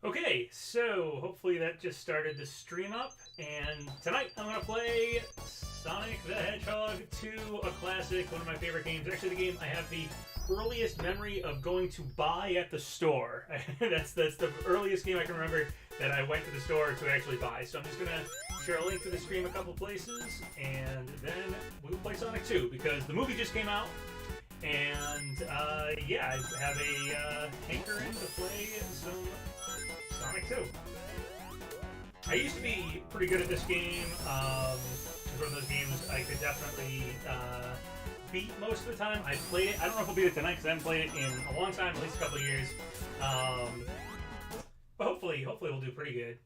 Okay, so hopefully that just started to stream up, and tonight I'm gonna play Sonic the Hedgehog 2, a classic, one of my favorite games. Actually, the game I have the earliest memory of going to buy at the store. that's the earliest game I can remember that I went to the store to actually buy. So I'm just gonna share a link to the stream a couple places, and then we'll play Sonic 2 because the movie just came out. And yeah, I have a hankering to play some Sonic 2. I used to be pretty good at this game. It's one of those games I could definitely beat most of the time. I played it. I don't know if I'll beat it tonight because I haven't played it in a long time, at least a couple of years. But hopefully we'll do pretty good.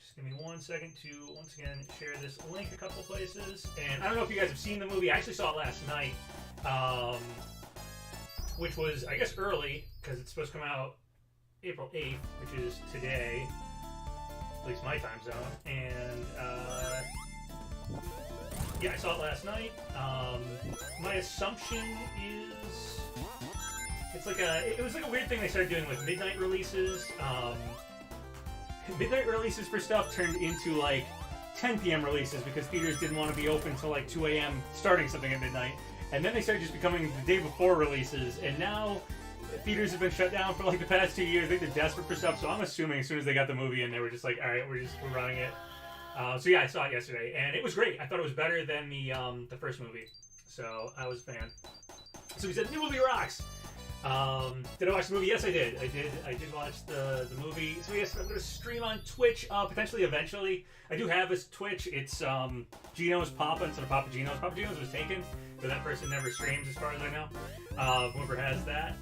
Just give me 1 second to, once again, share this link a couple places. And I don't know if you guys have seen the movie. I actually saw it last night. Which was, I guess, early, because it's supposed to come out April 8th, which is today, at least my time zone, and, yeah, I saw it last night. My assumption is, it was like a weird thing they started doing with midnight releases. Midnight releases for stuff turned into, like, 10 p.m. releases, because theaters didn't want to be open until, like, 2 a.m. starting something at midnight. And then they started just becoming the day before releases, and now theaters have been shut down for like the past 2 years. I think they're desperate for stuff, so I'm assuming as soon as they got the movie in, they were just like, all right, we're running it. So yeah, I saw it yesterday, and it was great. I thought it was better than the first movie, so I was a fan. So he said, new movie rocks. Did I watch the movie? Yes, I did. I did watch the movie. So yes, I'm going to stream on Twitch, potentially eventually. I do have this Twitch. It's Geno's Papa instead of PapaGenos. PapaGenos was taken, but that person never streams as far as I know. Whoever has that.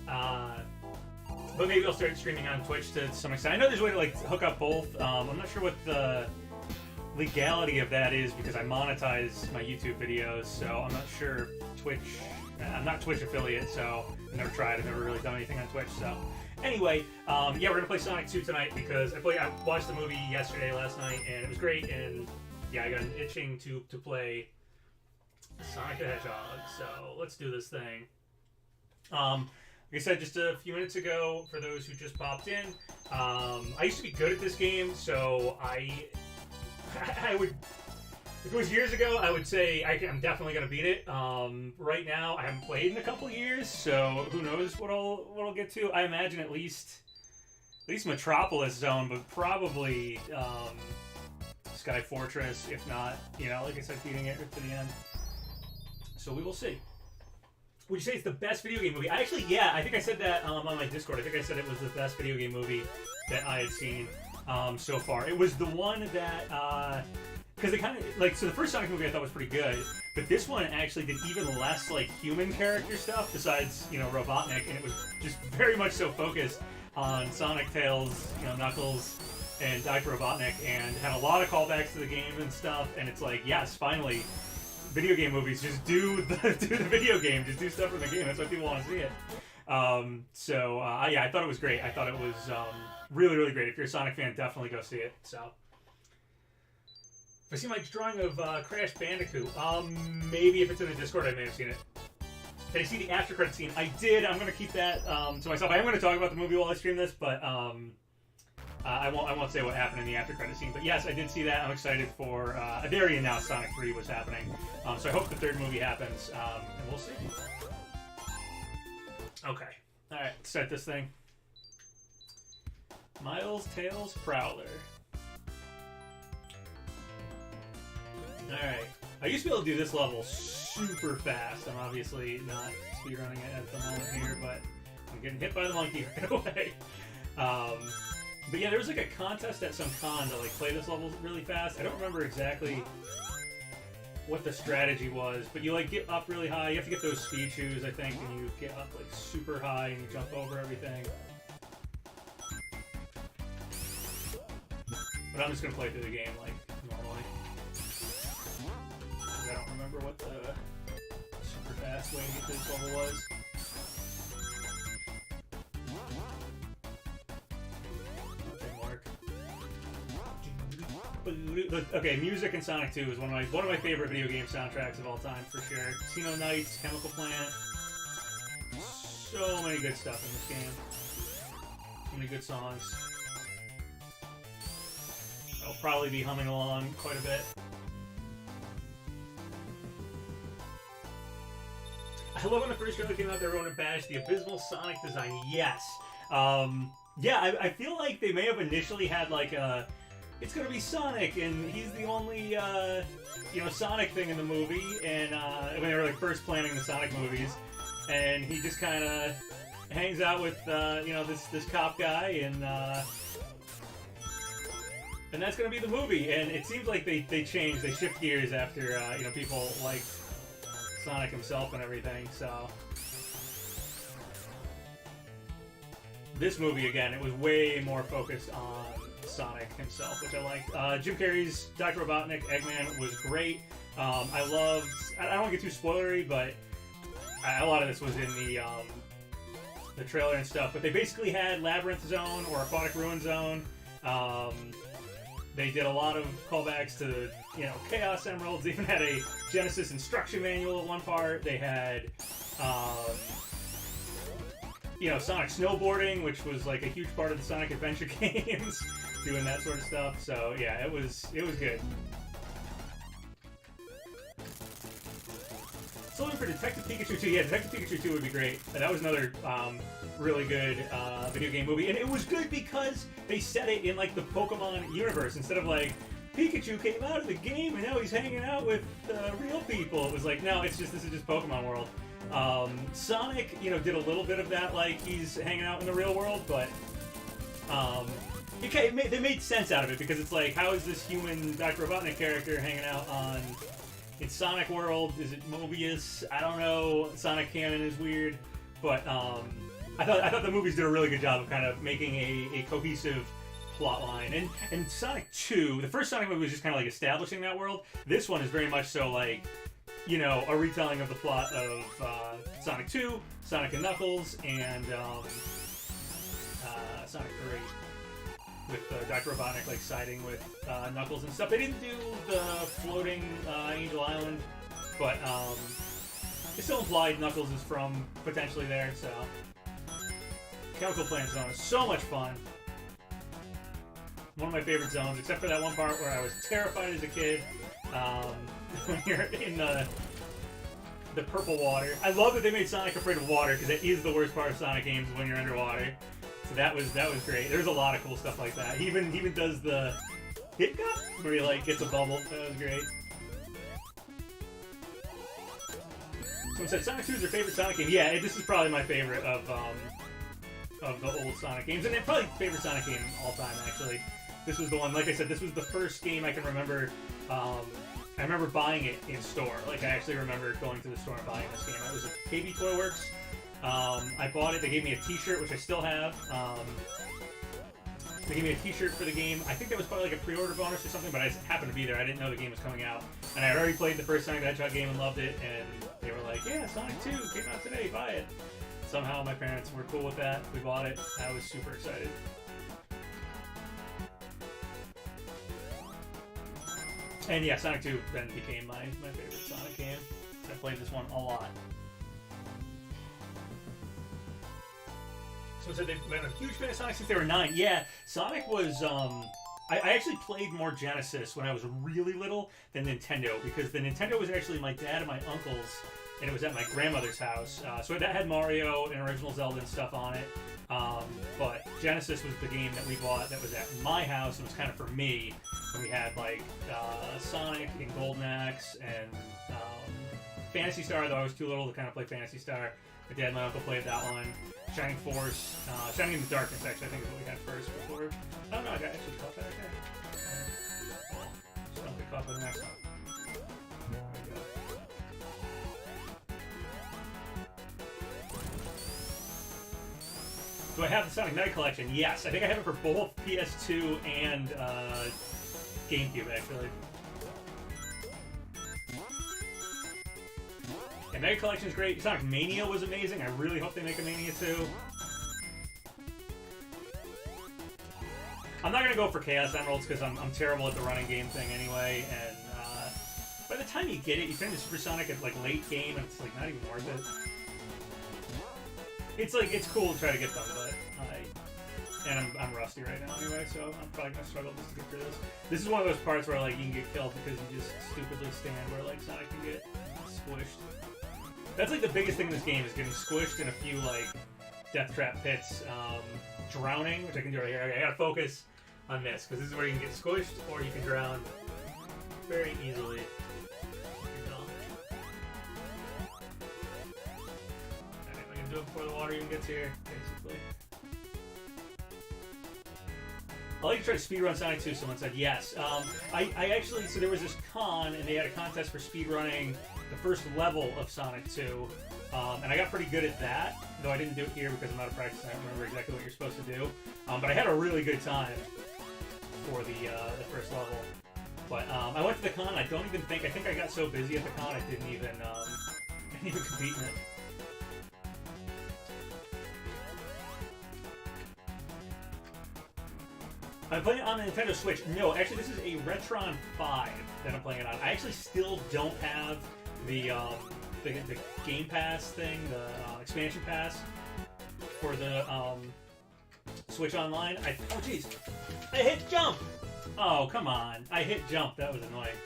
But maybe I'll start streaming on Twitch to some extent. I know there's a way to like hook up both. I'm not sure what the legality of that is because I monetize my YouTube videos, so I'm not sure Twitch. I'm not a Twitch affiliate, so I've never tried. I've never really done anything on Twitch, so. Anyway, yeah, we're going to play Sonic 2 tonight because I watched the movie last night, and it was great, and yeah, I got an itching to play Sonic the Hedgehog, so let's do this thing. Like I said just a few minutes ago, for those who just popped in, I used to be good at this game, so I would... If it was years ago, I would say I'm definitely going to beat it. Right now, I haven't played in a couple years, so who knows what I'll get to. I imagine at least Metropolis Zone, but probably Sky Fortress, if not, like I said, beating it to the end. So we will see. Would you say it's the best video game movie? I think I said that on my Discord. I think I said it was the best video game movie that I had seen so far. It was the one that... Because they kind of, so the first Sonic movie I thought was pretty good, but this one actually did even less, human character stuff besides, Robotnik, and it was just very much so focused on Sonic, Tails, Knuckles, and Dr. Robotnik, and had a lot of callbacks to the game and stuff, and it's like, yes, finally, video game movies, just do the video game, just do stuff from the game, that's why people want to see it. Yeah, I thought it was great. I thought it was really, really great. If you're a Sonic fan, definitely go see it, so... If I see my drawing of Crash Bandicoot, maybe if it's in the Discord, I may have seen it. Did I see the after credit scene? I did. I'm gonna keep that to myself. I am gonna talk about the movie while I stream this, but I won't say what happened in the after credit scene. But yes, I did see that. I'm excited for. They already announced Sonic 3 was happening, so I hope the third movie happens, and we'll see. Okay. All right. Let's start this thing. Miles, Tails, Prowler. Alright. I used to be able to do this level super fast. I'm obviously not speedrunning it at the moment here, but I'm getting hit by the monkey right away. But yeah, there was a contest at some con to play this level really fast. I don't remember exactly what the strategy was, but you get up really high. You have to get those speed shoes, I think, and you get up super high and you jump over everything. But I'm just gonna play through the game normally. I don't remember what the super fast way to get to this level was. Okay, Mark. Okay, music in Sonic 2 is one of my favorite video game soundtracks of all time for sure. Casino Nights, Chemical Plant. So many good stuff in this game. So many good songs. I'll probably be humming along quite a bit. I love when the first trailer came out, they wrote a bash, the abysmal Sonic design. Yes. Yeah, I feel like they may have initially had like a, it's gonna be Sonic, and he's the only, you know, Sonic thing in the movie, and when they were like first planning the Sonic movies, and he just kind of hangs out with, you know, this cop guy, and that's gonna be the movie. And it seems like they changed, they shift gears after, you know, people like Sonic himself and everything, so. This movie, again, it was way more focused on Sonic himself, which I liked. Jim Carrey's Dr. Robotnik, Eggman, was great. I loved, I don't want to get too spoilery, but a lot of this was in the trailer and stuff, but they basically had Labyrinth Zone or Aquatic Ruin Zone. They did a lot of callbacks to, you know, Chaos Emeralds. They even had a Genesis instruction manual at one part. They had, you know, Sonic snowboarding, which was like a huge part of the Sonic Adventure games, doing that sort of stuff. So yeah, it was good. So looking for Detective Pikachu 2. Yeah, Detective Pikachu 2 would be great. That was another really good video game movie, and it was good because they set it in like the Pokemon universe instead of like Pikachu came out of the game and now he's hanging out with real people. It was like, no, it's just, this is just Pokemon world. Sonic, you know, did a little bit of that, like he's hanging out in the real world, but okay, they made sense out of it because it's like, how is this human Dr. Robotnik character hanging out in Sonic World? Is it Mobius? I don't know. Sonic canon is weird, but I thought the movies did a really good job of kind of making a cohesive plot line. And Sonic 2, the first Sonic movie was just kind of like establishing that world. This one is very much so like, you know, a retelling of the plot of Sonic 2, Sonic and Knuckles, and Sonic 3. With Dr. Robotnik like siding with Knuckles and stuff. They didn't do the floating Angel Island, but it still implied Knuckles is from potentially there, so. Chemical Plant Zone is so much fun. One of my favorite zones, except for that one part where I was terrified as a kid. When you're in the purple water. I love that they made Sonic afraid of water, because that is the worst part of Sonic games, when you're underwater. So that was great. There's a lot of cool stuff like that. He even does the hiccup where he like gets a bubble. That was great. Someone said Sonic 2 is their favorite Sonic game. Yeah, this is probably my favorite of the old Sonic games, and probably favorite Sonic game all time actually. This was the one. Like I said, this was the first game I can remember. I remember buying it in store. Like I actually remember going to the store and buying this game. It was at KB Toy Works. I bought it. They gave me a T-shirt, which I still have. They gave me a T-shirt for the game. I think that was probably like a pre-order bonus or something, but I just happened to be there. I didn't know the game was coming out, and I had already played the first Sonic the Hedgehog game and loved it. And they were like, "Yeah, Sonic 2 came out today. Buy it." Somehow my parents were cool with that. We bought it. I was super excited. And yeah, Sonic 2 then became my favorite Sonic game. I played this one a lot. Someone said they've been a huge fan of Sonic since they were 9. Yeah, Sonic was, I actually played more Genesis when I was really little than Nintendo, because the Nintendo was actually my dad and my uncle's, and it was at my grandmother's house. So that had Mario and original Zelda and stuff on it. But Genesis was the game that we bought that was at my house. It was kind of for me. And we had like Sonic and Golden Axe and Phantasy Star, though I was too little to kind of play Phantasy Star. My dad and my uncle played that one. Shining Force, Shining in the Darkness actually I think is what we had first before. I don't know, I got actually caught that again. Just don't get caught by the next one. There we go. Do I have the Sonic Night Collection? Yes, I think I have it for both PS2 and GameCube actually. And Night Collection is great. Sonic Mania was amazing. I really hope they make a Mania 2. I'm not gonna go for Chaos Emeralds because I'm terrible at the running game thing anyway. And by the time you get it, you finish the Super Sonic at like late game, and it's like not even worth it. It's like, it's cool to try to get them, but I'm rusty right now anyway, so I'm probably gonna struggle just to get through this. This is one of those parts where like you can get killed because you just stupidly stand where like Sonic can get squished. That's like the biggest thing in this game is getting squished in a few like death trap pits. Drowning, which I can do right here. Okay, I gotta focus on this because this is where you can get squished or you can drown very easily. Alright, I'm gonna do it before the water even gets here, basically. I like to try to speedrun Sonic 2, someone said yes. I actually, so there was this con, and they had a contest for speedrunning the first level of Sonic 2, and I got pretty good at that, though I didn't do it here because I'm out of practice, I don't remember exactly what you're supposed to do. But I had a really good time for the first level. But I went to the con, I think I got so busy at the con I didn't even compete in it. I'm playing it on the Nintendo Switch. No, actually, this is a Retron 5 that I'm playing it on. I actually still don't have the Game Pass thing, the expansion pass for the Switch Online. Oh, jeez. I hit jump! Oh, come on. I hit jump. That was annoying.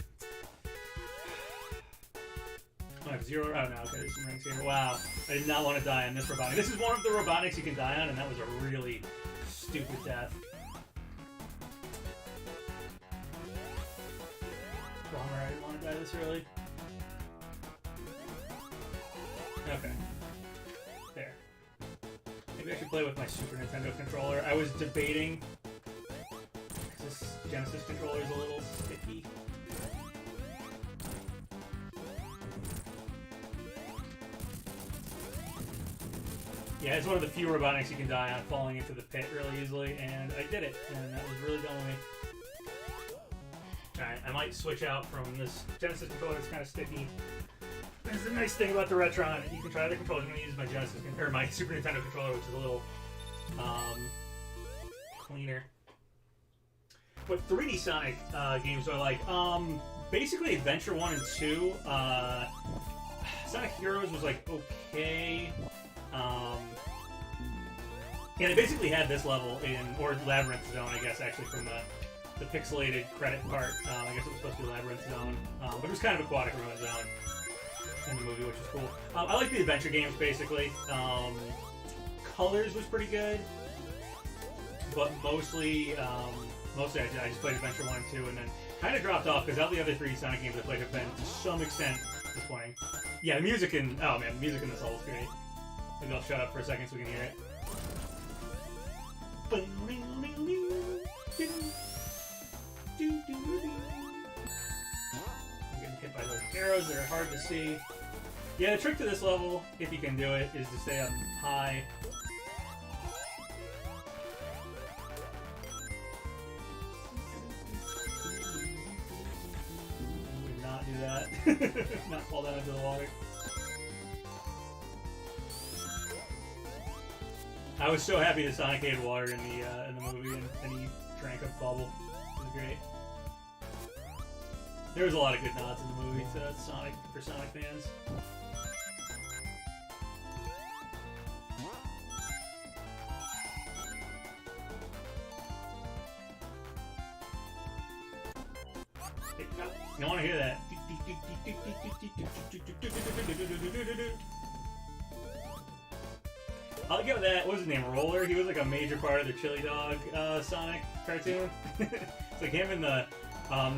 I have 0. Oh, no. Okay, there's some rings here. Wow. I did not want to die on this Robotnik. This is one of the Robotniks you can die on, and that was a really stupid death. Bummer, I didn't want to die this early. Okay. There. Maybe I should play with my Super Nintendo controller. I was debating, because this Genesis controller is a little sticky. Yeah, it's one of the few Robotniks you can die on falling into the pit really easily, and I did it, and that was really dumb of me. Alright, I might switch out from this Genesis controller that's kind of sticky. This is the nice thing about the Retron. You can try other controllers. I'm going to use my my Super Nintendo controller, which is a little cleaner. What 3D Sonic games are like? Basically Adventure 1 and 2. Sonic Heroes was like okay. Yeah, they basically had this level or Labyrinth Zone, I guess, actually from the pixelated credit part. I guess it was supposed to be Labyrinth Zone, but it was kind of Aquatic Ruin Zone in the movie, which is cool. I like the adventure games, basically. Colors was pretty good, but mostly I just played Adventure 1 and 2, and then kind of dropped off, because all the other 3D Sonic games I played have been, to some extent, disappointing. Yeah, the music in... Oh, man, the music in this level is great. Maybe I'll shut up for a second so we can hear it. I'm getting hit by those arrows that are hard to see. Yeah, the trick to this level, if you can do it, is to stay up high. Would not do that. Not fall down into the water. I was so happy that Sonic ate water in the movie, and he drank a bubble. It was great. There was a lot of good nods in the movie to Sonic for Sonic fans. Hey, no, you don't want to hear that. I'll give that. What was his name? Roller. He was like a major part of the Chili Dog Sonic cartoon. It's like him and the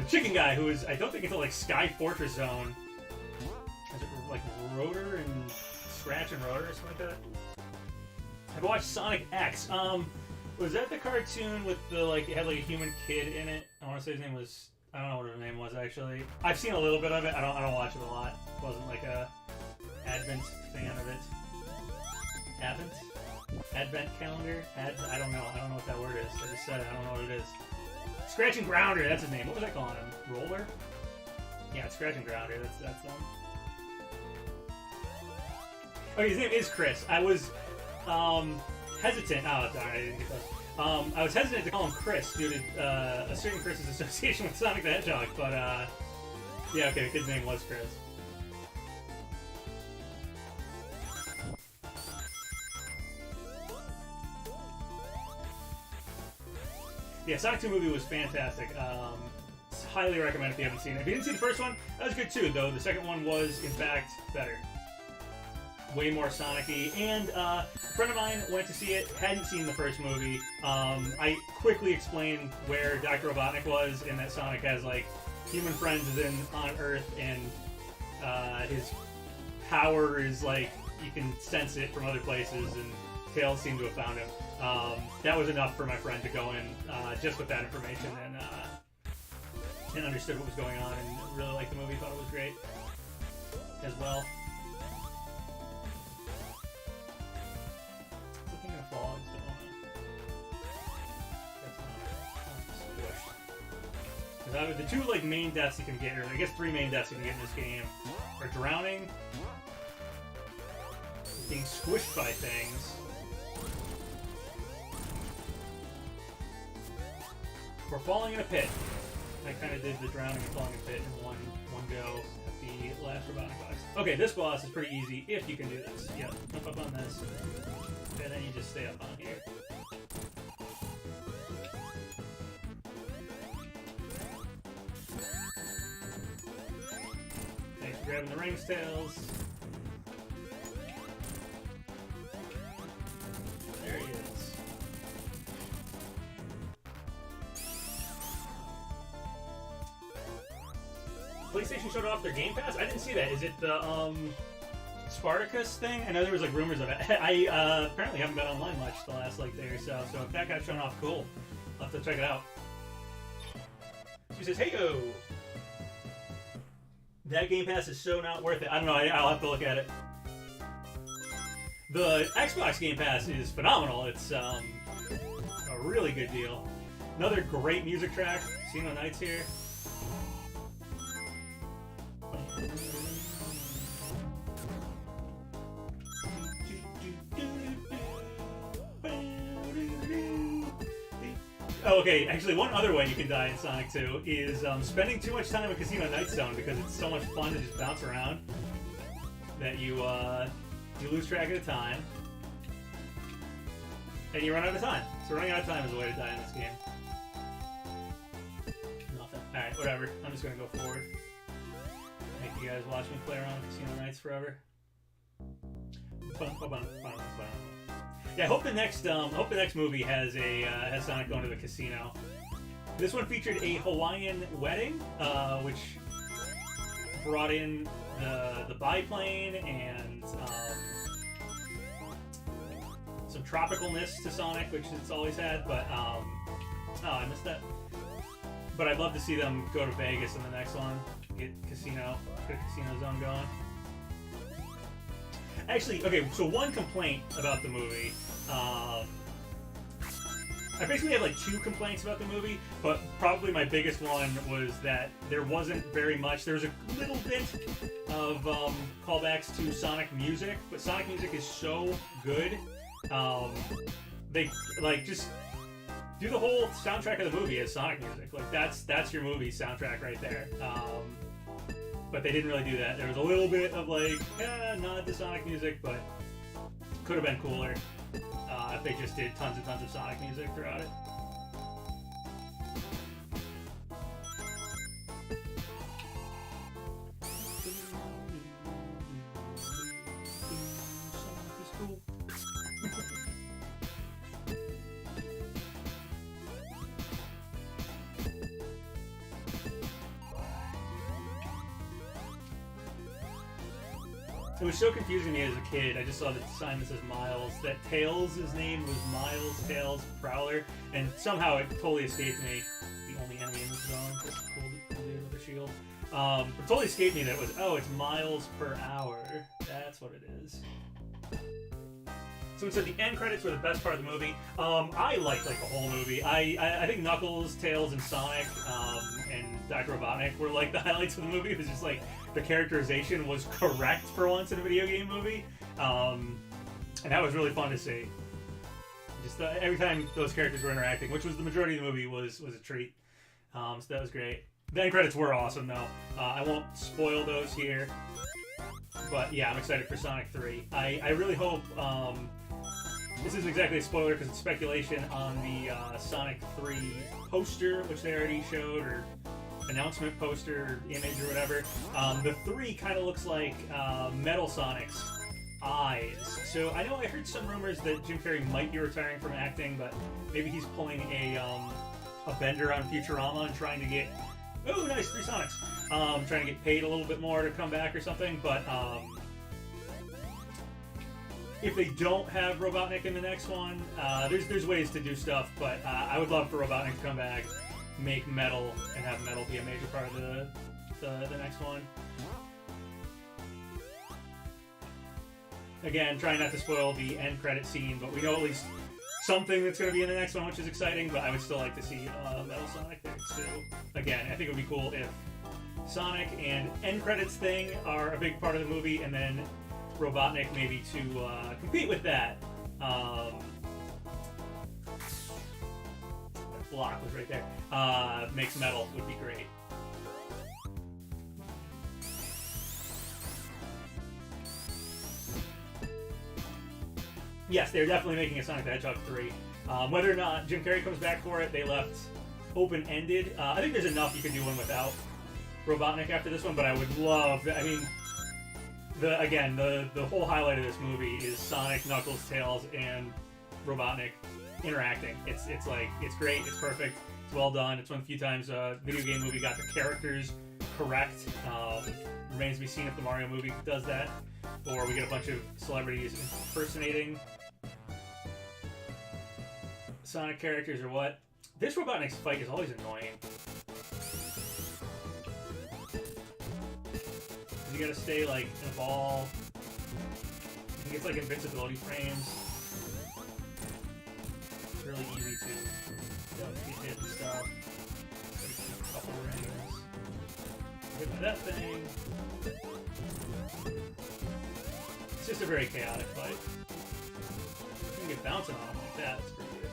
chicken guy who is, I don't think, until like Sky Fortress Zone. Is it like Rotor and Scratch and Rotor or something like that? I've watched Sonic X. Was that the cartoon with the like it had like a human kid in it? I want to say his name was, I don't know what his name was actually. I've seen a little bit of it. I don't watch it a lot. Wasn't like a Advent fan of it. Advent calendar? I don't know. I don't know what that word is. I just said it. I don't know what it is. Scratch and Grounder, that's his name. What was I calling him? Roller? Yeah, it's Scratch and Grounder. That's him. Okay, his name is Chris. I was hesitant. Oh, darn, I didn't get that. I was hesitant to call him Chris due to a certain Chris's association with Sonic the Hedgehog, but yeah, okay, the kid's name was Chris. Yeah, Sonic 2 movie was fantastic. Highly recommend if you haven't seen it. If you didn't see the first one, that was good too, though. The second one was, in fact, better. Way more Sonic-y. And a friend of mine went to see it, hadn't seen the first movie. I quickly explained where Dr. Robotnik was, and that Sonic has, like, human friends on Earth, and his power is, like, you can sense it from other places, and Tails seemed to have found him. That was enough for my friend to go in just with that information and understood what was going on and really liked the movie, thought it was great as well. Is the thing gonna fall? I just don't wanna... That's not squished. Because the two like main deaths you can get, or I guess 3 main deaths you can get in this game, are drowning, being squished by things, or falling in a pit. I kind of did the drowning and falling in a pit in one go at the last robotic box. Okay, this boss is pretty easy if you can do this. Yep, jump up on this, and then you just stay up on here. Thanks for grabbing the rings, Tails. There he is. PlayStation showed off their Game Pass? I didn't see that. Is it the Spartacus thing? I know there was like rumors of it. I apparently haven't been online much the last like day or so. So if that got shown off, cool. I'll have to check it out. She says, "Hey-o! That Game Pass is so not worth it." I don't know. I'll have to look at it. The Xbox Game Pass is phenomenal. It's a really good deal. Another great music track. Casino Nights here. Oh, okay, actually one other way you can die in Sonic 2 is spending too much time in Casino Night Zone, because it's so much fun to just bounce around that you lose track of the time and you run out of time. So running out of time is a way to die in this game. Nothing. Alright, whatever. I'm just gonna go forward. Make you guys watch me play around Casino Nights forever. Yeah, I hope the next movie has has Sonic going to the casino. This one featured a Hawaiian wedding, which brought in the biplane and some tropicalness to Sonic, which it's always had. But oh, I missed that. But I'd love to see them go to Vegas in the next one. Get a casino zone going. Actually, okay, so one complaint about the movie. I basically have like 2 complaints about the movie, but probably my biggest one was that there wasn't very much. There was a little bit of callbacks to Sonic music, but Sonic music is so good. They like just do the whole soundtrack of the movie as Sonic music. Like that's your movie soundtrack right there. But they didn't really do that. There was a little bit of like, nod to Sonic music, but could have been cooler if they just did tons and tons of Sonic music throughout it. It was so confusing to me as a kid. I just saw the sign that says Miles. That Tails' name was Miles Tails Prowler, and somehow it totally escaped me. The only enemy in this zone. Just pulled it with a shield. It totally escaped me that it was, oh, it's miles per hour. That's what it is. So it said the end credits were the best part of the movie. I liked like the whole movie. I think Knuckles, Tails, and Sonic, and Dr. Robotnik were like the highlights of the movie. It was just like the characterization was correct for once in a video game movie, and that was really fun to see. Just every time those characters were interacting, which was the majority of the movie, was a treat. So that was great. The end credits were awesome, though. I won't spoil those here, but yeah, I'm excited for Sonic 3. I really hope This isn't exactly a spoiler because it's speculation on the Sonic 3 poster, which they already showed, or announcement poster, image, or whatever. The 3 kind of looks like Metal Sonic's eyes. So I know I heard some rumors that Jim Carrey might be retiring from acting, but maybe he's pulling a Bender on Futurama and trying to get, oh nice, 3 Sonics, trying to get paid a little bit more to come back or something. But if they don't have Robotnik in the next one, there's ways to do stuff, but I would love for Robotnik to come back, make Metal, and have Metal be a major part of the next one. Again, trying not to spoil the end credit scene, but we know at least something that's going to be in the next one, which is exciting, but I would still like to see Metal Sonic there too. Again, I think it would be cool if Sonic and end credits thing are a big part of the movie, and then Robotnik maybe to compete with that. That block was right there. Makes Metal would be great. Yes, they're definitely making a Sonic the Hedgehog 3. Whether or not Jim Carrey comes back for it, they left open-ended. I think there's enough you can do one without Robotnik after this one, but I would love... I mean, the whole highlight of this movie is Sonic, Knuckles, Tails, and Robotnik interacting. It's great, it's perfect, it's well done. It's one of the few times a video game movie got the characters correct. Remains to be seen if the Mario movie does that, or we get a bunch of celebrities impersonating Sonic characters or what. This Robotnik's fight is always annoying. You gotta stay like in a ball. He gets like invincibility frames. It's really easy to get hit and stuff. A couple rings. Hit by that thing. It's just a very chaotic fight. You can get bouncing on him like that. It's pretty good.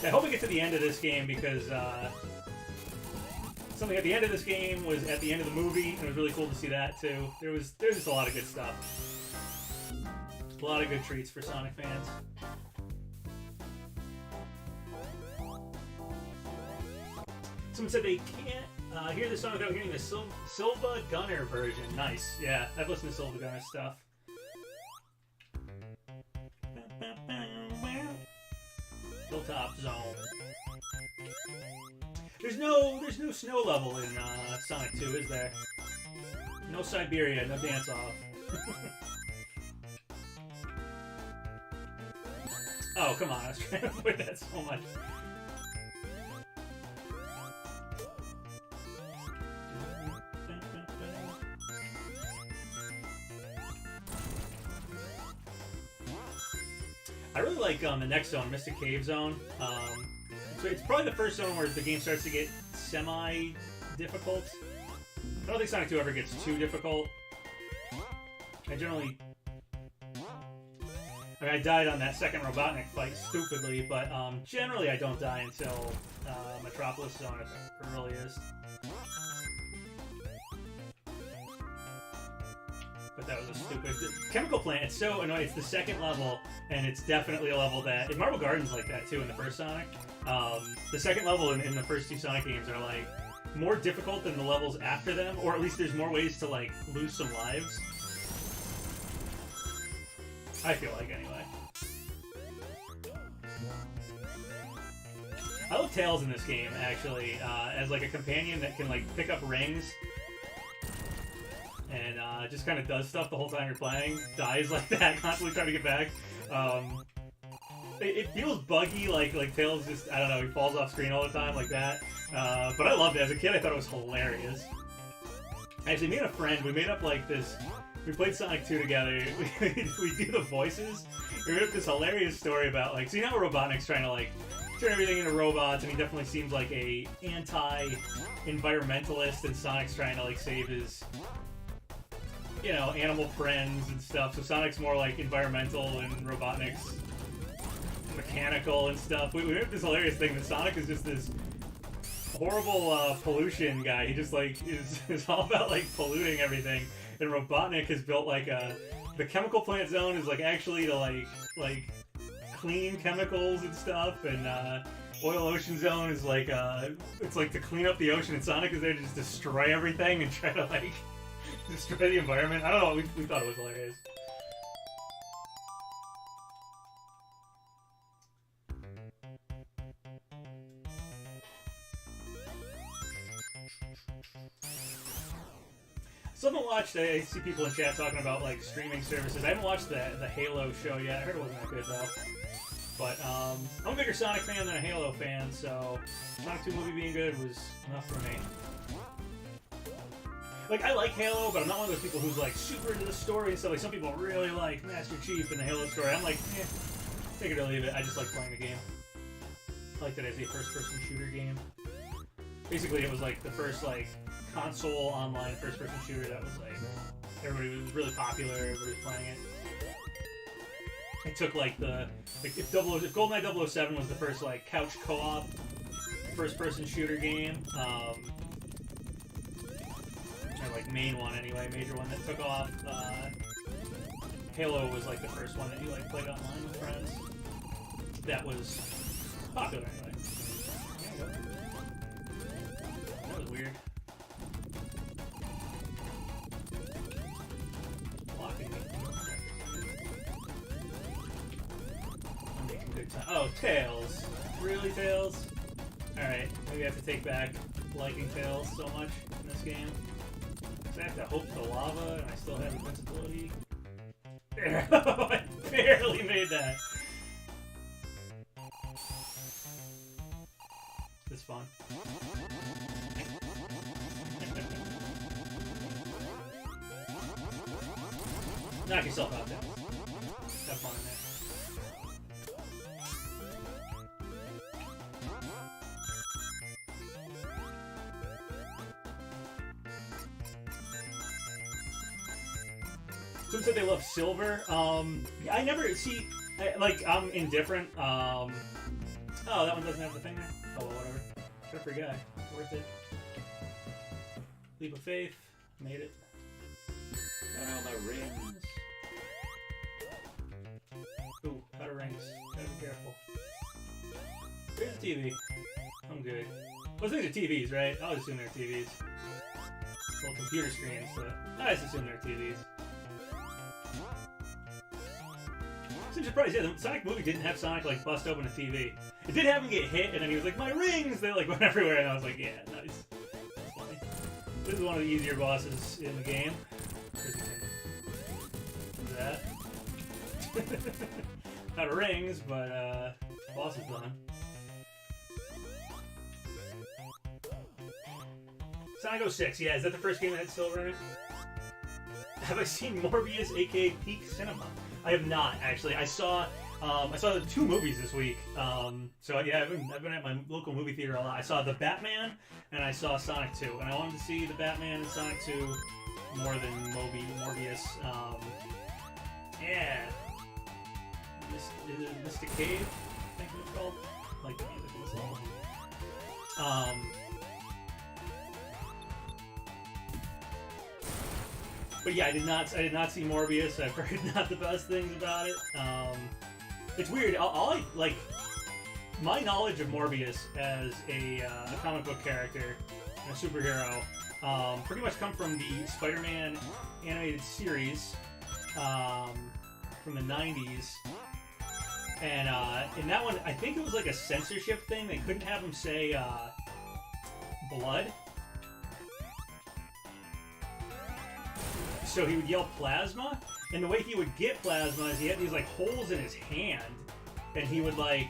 I hope we get to the end of this game because something at the end of this game was at the end of the movie, and it was really cool to see that too. There's just a lot of good stuff. A lot of good treats for Sonic fans. Someone said they can't hear the song without hearing the Silva Gunner version. Nice. Yeah, I've listened to Silva Gunner stuff. Hilltop Zone. There's no snow level in Sonic 2, is there? No Siberia, no dance off. Oh, come on, I was trying to avoid that so much. I really like the next zone, Mystic Cave Zone. So it's probably the first zone where the game starts to get semi-difficult. I don't think Sonic 2 ever gets too difficult. I died on that second Robotnik fight stupidly, but generally I don't die until Metropolis Zone at the earliest. But that was a stupid... Chemical Plant, it's so annoying. It's the second level, and it's definitely a level that... Marble Garden's like that, too, in the first Sonic. The second level in the first two Sonic games are, like, more difficult than the levels after them, or at least there's more ways to, like, lose some lives. I feel like, anyway. I love Tails in this game, actually, as, like, a companion that can, like, pick up rings and just kind of does stuff the whole time you're playing. Dies like that, constantly trying to get back. It feels buggy, like Tails just, I don't know, he falls off screen all the time like that. But I loved it. As a kid, I thought it was hilarious. Actually, me and a friend, we made up like this. We played Sonic 2 together. We do the voices. We made up this hilarious story about, like, so you know Robotnik's trying to, like, turn everything into robots, and he definitely seems like a anti-environmentalist, and Sonic's trying to, like, save his, you know, animal friends and stuff. So Sonic's more, like, environmental, and Robotnik's mechanical and stuff. We have this hilarious thing that Sonic is just this horrible pollution guy. He just like is all about like polluting everything. And Robotnik has built like the chemical plant zone is like actually to like clean chemicals and stuff, and Oil Ocean Zone is like it's like to clean up the ocean, and Sonic is there to just destroy everything and try to like destroy the environment. I don't know, we thought it was hilarious. Still haven't watched. I see people in chat talking about like streaming services. I haven't watched the Halo show yet. I heard it wasn't that good though. But I'm a bigger Sonic fan than a Halo fan, so Sonic 2 movie being good was enough for me. Like, I like Halo, but I'm not one of those people who's like super into the story and stuff. Like, some people really like Master Chief and the Halo story. I'm like, eh, take it or leave it. I just like playing the game. I liked it as a first-person shooter game. Basically, it was like the first like console online first-person shooter that was like everybody was really popular. Everybody was playing it. It took like if GoldenEye 007 was the first like couch co-op first-person shooter game, or like main one anyway, major one that took off. Halo was like the first one that you like played online with friends. That was popular anyway. That was weird. Blocking me. I'm making good time. Oh, Tails. Really, Tails? Alright, maybe I have to take back liking Tails so much in this game. Because I have to hope for lava, and I still have invincibility. I barely made that. It's fun. Knock yourself out there. Have fun in there. Someone said they love silver. I never see. I'm indifferent. Oh, that one doesn't have the thing there. Oh, well, whatever. Good for a guy. Worth it. Leap of faith. Made it. Got all my rings. Ooh, out of rings. Gotta be careful. Here's the TV. I'm good. Those things are TVs, right? I always assume they're TVs. Little computer screens, but I just assume they're TVs. I'm surprised, yeah, the Sonic movie didn't have Sonic, like, bust open a TV. It did have him get hit, and then he was like, my rings! They, like, went everywhere, and I was like, yeah, nice. That's funny. This is one of the easier bosses in the game. Because you can do that. Out of rings, but, boss is done. Sonic 06, yeah, is that the first game that had silver in it? Have I seen Morbius, aka Peak Cinema? I have not, actually. I saw the 2 movies this week. So yeah, I've been at my local movie theater a lot. I saw The Batman and I saw Sonic 2, and I wanted to see The Batman and Sonic 2 more than Morbius. Yeah, Mystic Cave, I think it was called. I like the music in this level. But yeah, I did not see Morbius. I've heard not the best things about it. It's weird. Like my knowledge of Morbius as a comic book character and a superhero pretty much come from the Spider-Man animated series from the 90s. And in that one, I think it was like a censorship thing. They couldn't have him say blood. So he would yell plasma, and the way he would get plasma is he had these like holes in his hand, and he would like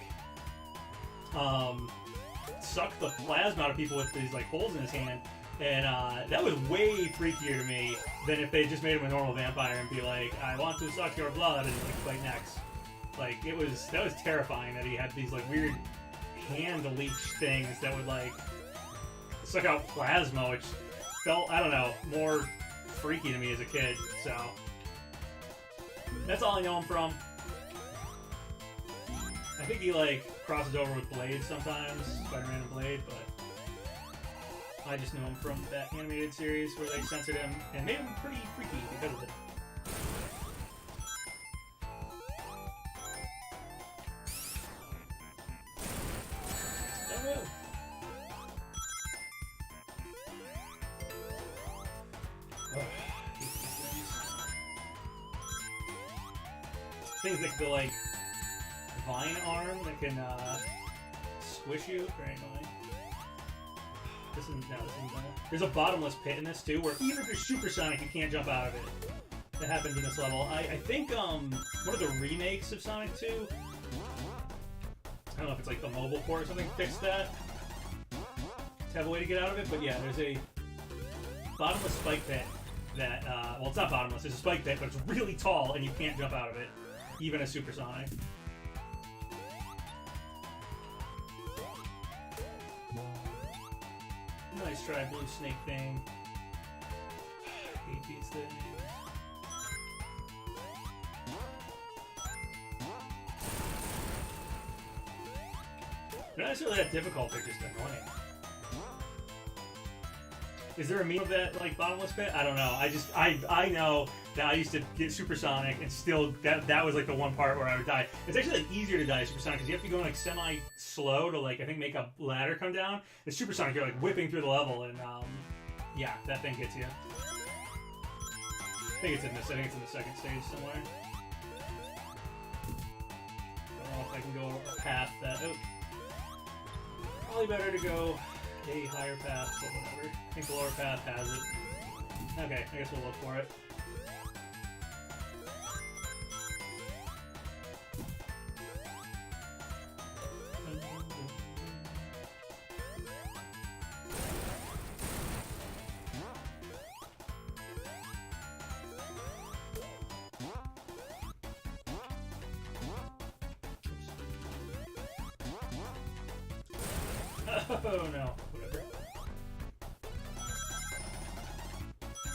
suck the plasma out of people with these like holes in his hand, and that was way freakier to me than if they just made him a normal vampire and be like, I want to suck your blood, and like fight next. Like that was terrifying that he had these like weird hand leech things that would like suck out plasma, which felt, I don't know, more freaky to me as a kid, so that's all I know him from. I think he like crosses over with Blade sometimes, Spider-Man and Blade, but I just know him from that animated series where they censored him and made him pretty freaky because of it. Things that go like vine arm that can squish you. Very annoying. This isn't there's a bottomless pit in this too, where even if you're supersonic, you can't jump out of it. That happens in this level. I think one of the remakes of Sonic 2, I don't know if it's like the mobile port or something, fixed that to have a way to get out of it. But yeah, there's a bottomless spike pit that well, it's not bottomless. It's a spike pit, but it's really tall and you can't jump out of it. Even a supersonic. Nice try, blue snake thing. Hate these things. They're not necessarily that difficult, they're just annoying. Is there a meme of that, like, bottomless pit? I don't know. I know that I used to get supersonic and still, that was, like, the one part where I would die. It's actually, like, easier to die supersonic because you have to go, like, semi-slow to, like, I think make a ladder come down. And supersonic, you're, like, whipping through the level and, yeah, that thing gets you. I think it's in the second stage somewhere. I don't know if I can go a path that, oh. Probably better to go a higher path, but whatever. I think the lower path has it. Okay, I guess we'll look for it. Oh no. Whatever.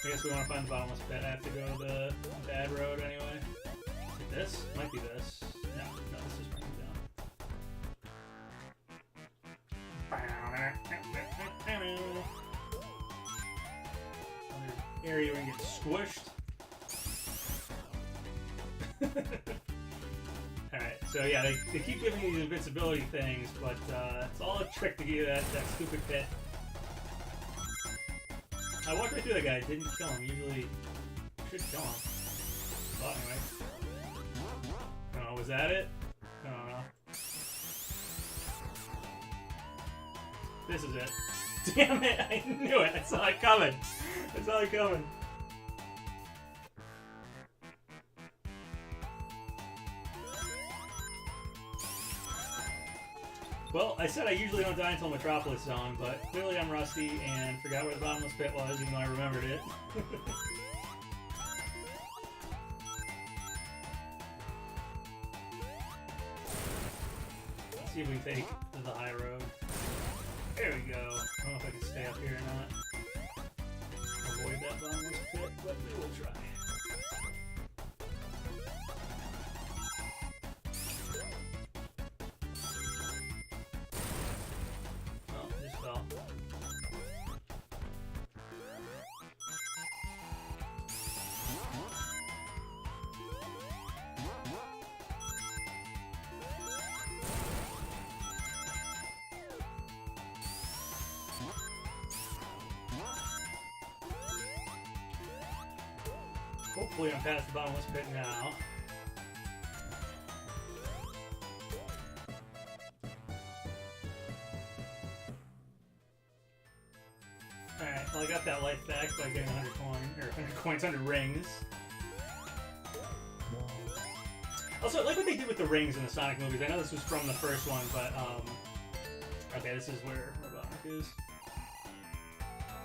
I guess we want to find the bottomless pit. I have to go the bad road anyway. Is it this? Might be this. No, this is bringing down. Another area where you get squished. Alright, so yeah, they keep giving you these invincibility things, but it's all a trick to get you that stupid pit. I walked right through that guy, didn't kill him. Usually, should kill him. Well, anyway. I don't know, was that it? I don't know. This is it. Damn it, I knew it! I saw it coming! I saw it coming. Well, I said I usually don't die until Metropolis is on, but clearly I'm rusty and forgot where the bottomless pit was, even though I remembered it. Let's see if we can take the high road. There we go. I don't know if I can stay up here or not. Avoid that bottomless pit, but we will try. Hopefully I'm past the bottomless pit now. Alright, well I got that life back by getting 100 coins, 100 rings. Also, I like what they did with the rings in the Sonic movies. I know this was from the first one, but okay, this is where Robotnik is.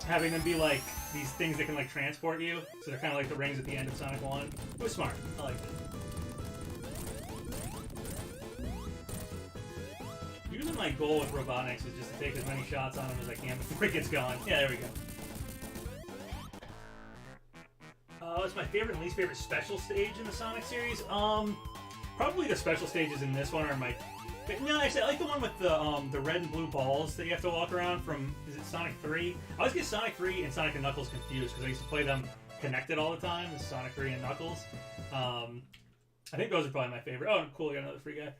Having them be like these things that can like transport you, so they're kind of like the rings at the end of Sonic 1. It was smart. I liked it. Usually my goal with Robotniks is just to take as many shots on him as I can before he gets going. Yeah, there we go. What's my favorite and least favorite special stage in the Sonic series? Probably the special stages in this one are my But no, actually, I like the one with the red and blue balls that you have to walk around from. Is it Sonic 3? I always get Sonic 3 and Sonic and Knuckles confused because I used to play them connected all the time. Sonic 3 and Knuckles. I think those are probably my favorite. Oh, cool! I got another free guy.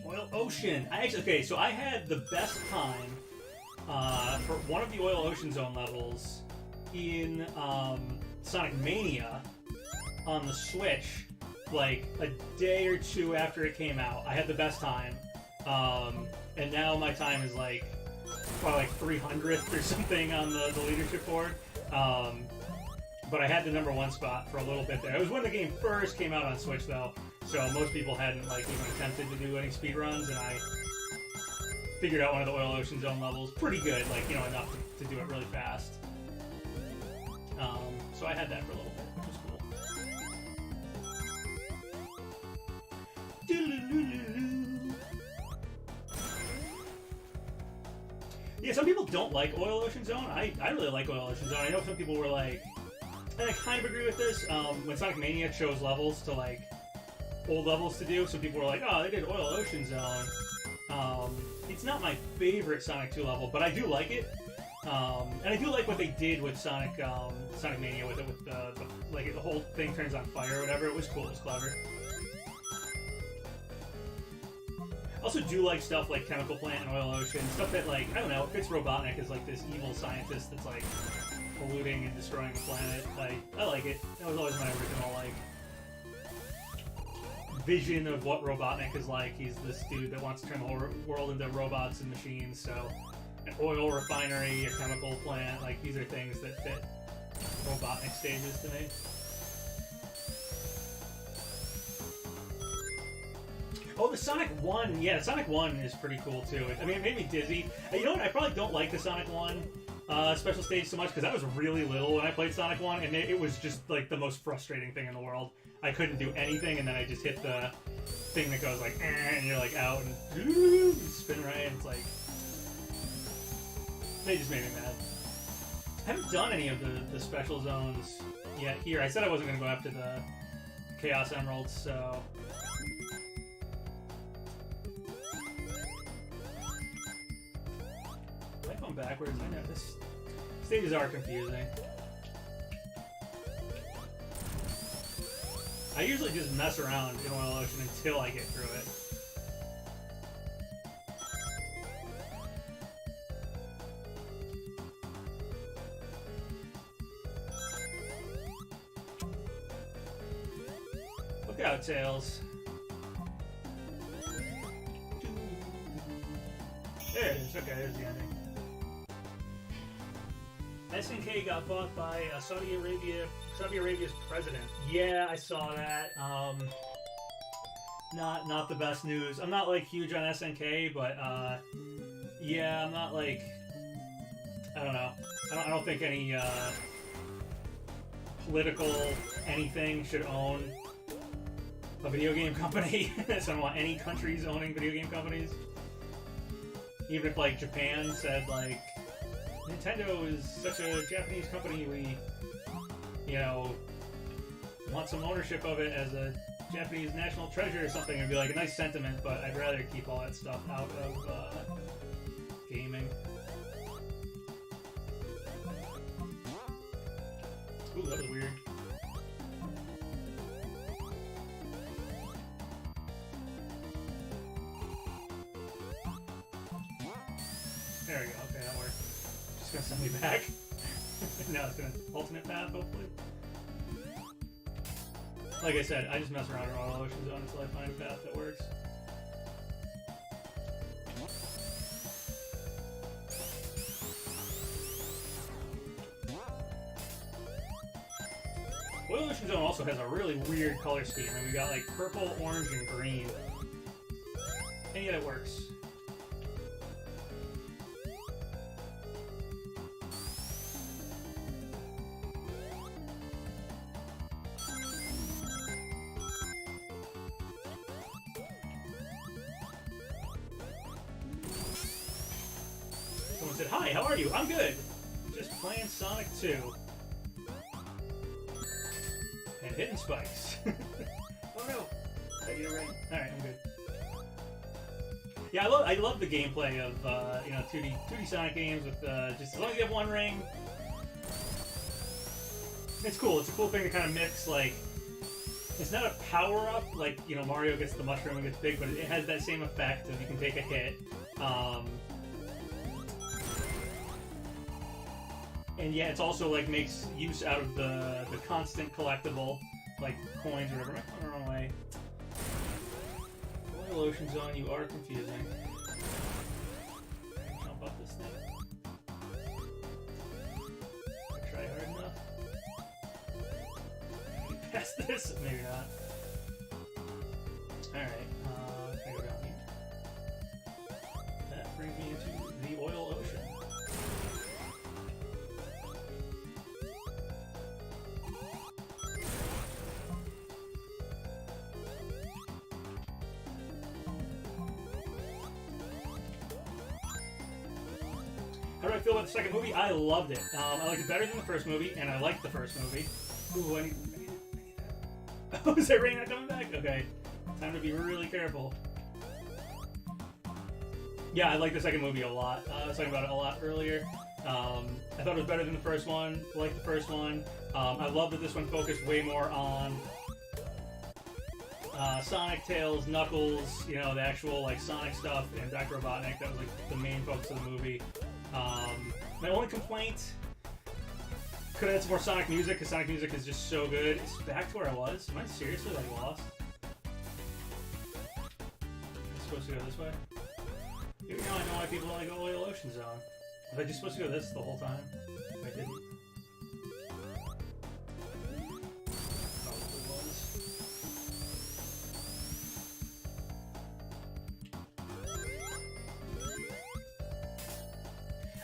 Oil Ocean. Okay, so I had the best time for one of the Oil Ocean Zone levels in Sonic Mania on the Switch, like a day or two after it came out. I had the best time, and now my time is like probably like 300th or something on the leadership board. But I had the #1 spot for a little bit there. It was when the game first came out on Switch, though, so most people hadn't like even attempted to do any speedruns, and I figured out one of the Oil Ocean Zone levels pretty good, like, you know, enough to do it really fast. So I had that for a little bit, which was cool. Yeah, some people don't like Oil Ocean Zone. I really like Oil Ocean Zone. I know some people were like, and I kind of agree with this. When Sonic Mania chose levels to like old levels to do, some people were like, "Oh, they did Oil Ocean Zone." It's not my favorite Sonic 2 level, but I do like it, and I do like what they did with Sonic Mania with it, with the like the whole thing turns on fire or whatever. It was cool. It was clever. I also do like stuff like Chemical Plant and Oil Ocean, stuff that, like, I don't know, fits Robotnik as like this evil scientist that's like polluting and destroying the planet. I like it. That was always my original like vision of what Robotnik is like. He's this dude that wants to turn the whole world into robots and machines. So an oil refinery, a chemical plant, like these are things that fit Robotnik stages to me. Oh, the Sonic 1. Yeah, Sonic 1 is pretty cool, too. I mean, it made me dizzy. You know what? I probably don't like the Sonic 1 special stage so much, because I was really little when I played Sonic 1, and it was just, like, the most frustrating thing in the world. I couldn't do anything, and then I just hit the thing that goes, like, and you're, like, out, and you spin right, and it's like... They just made me mad. I haven't done any of the special zones yet here. I said I wasn't going to go after the Chaos Emeralds, so... Backwards. I know this stages are confusing. I usually just mess around in Oil Ocean until I get through it. Look out, Tails. There it is. Okay, there's the ending. SNK got bought by Saudi Arabia's president. Yeah, I saw that. Not the best news. I'm not like huge on SNK, but yeah, I'm not like, I don't know. I don't think any political anything should own a video game company. So I don't want any countries owning video game companies. Even if like Japan said like, Nintendo is such a Japanese company, we, you know, want some ownership of it as a Japanese national treasure or something. It'd be like a nice sentiment, but I'd rather keep all that stuff out of gaming. Ooh, that was weird. There we go. Okay, that worked. It's gonna send me back. Now it's gonna alternate path, hopefully. Like I said, I just mess around in Oil Ocean Zone until I find a path that works. Oil Ocean Zone also has a really weird color scheme, and we got like purple, orange, and green. And yet it works. Someone said, "Hi, how are you? I'm good. Just playing Sonic 2. And hitting spikes." Oh no! get a ring. All right, I'm good. Yeah, I love the gameplay of 2D Sonic games with just as long as you have one ring. It's cool. It's a cool thing to kind of mix. Like, it's not a power up like Mario gets the mushroom and gets big, but it has that same effect of you can take a hit. And yeah, it's also like makes use out of the constant collectible, like coins or whatever. Am I going the wrong way? Oil Ocean Zone, you are confusing. Jump up this thing. I try hard enough. Past this? Maybe not. Alright, can I go down here? That brings me into the Oil Ocean. How do I feel about the second movie? I loved it. I liked it better than the first movie, and I liked the first movie. Ooh, I need that. Oh, is that rain not coming back? Okay. Time to be really careful. Yeah, I like the second movie a lot. I was talking about it a lot earlier. I thought it was better than the first one. Liked the first one. I love that this one focused way more on Sonic, Tails, Knuckles, the actual like Sonic stuff, and Dr. Robotnik. That was like the main focus of the movie. My only complaint, could have had some more Sonic music, because Sonic music is just so good. It's back to where I was. Am I seriously like lost? Am I supposed to go this way? Even now I know why people want to go Oil Ocean Zone. Was I just supposed to go this the whole time? I didn't. Probably was.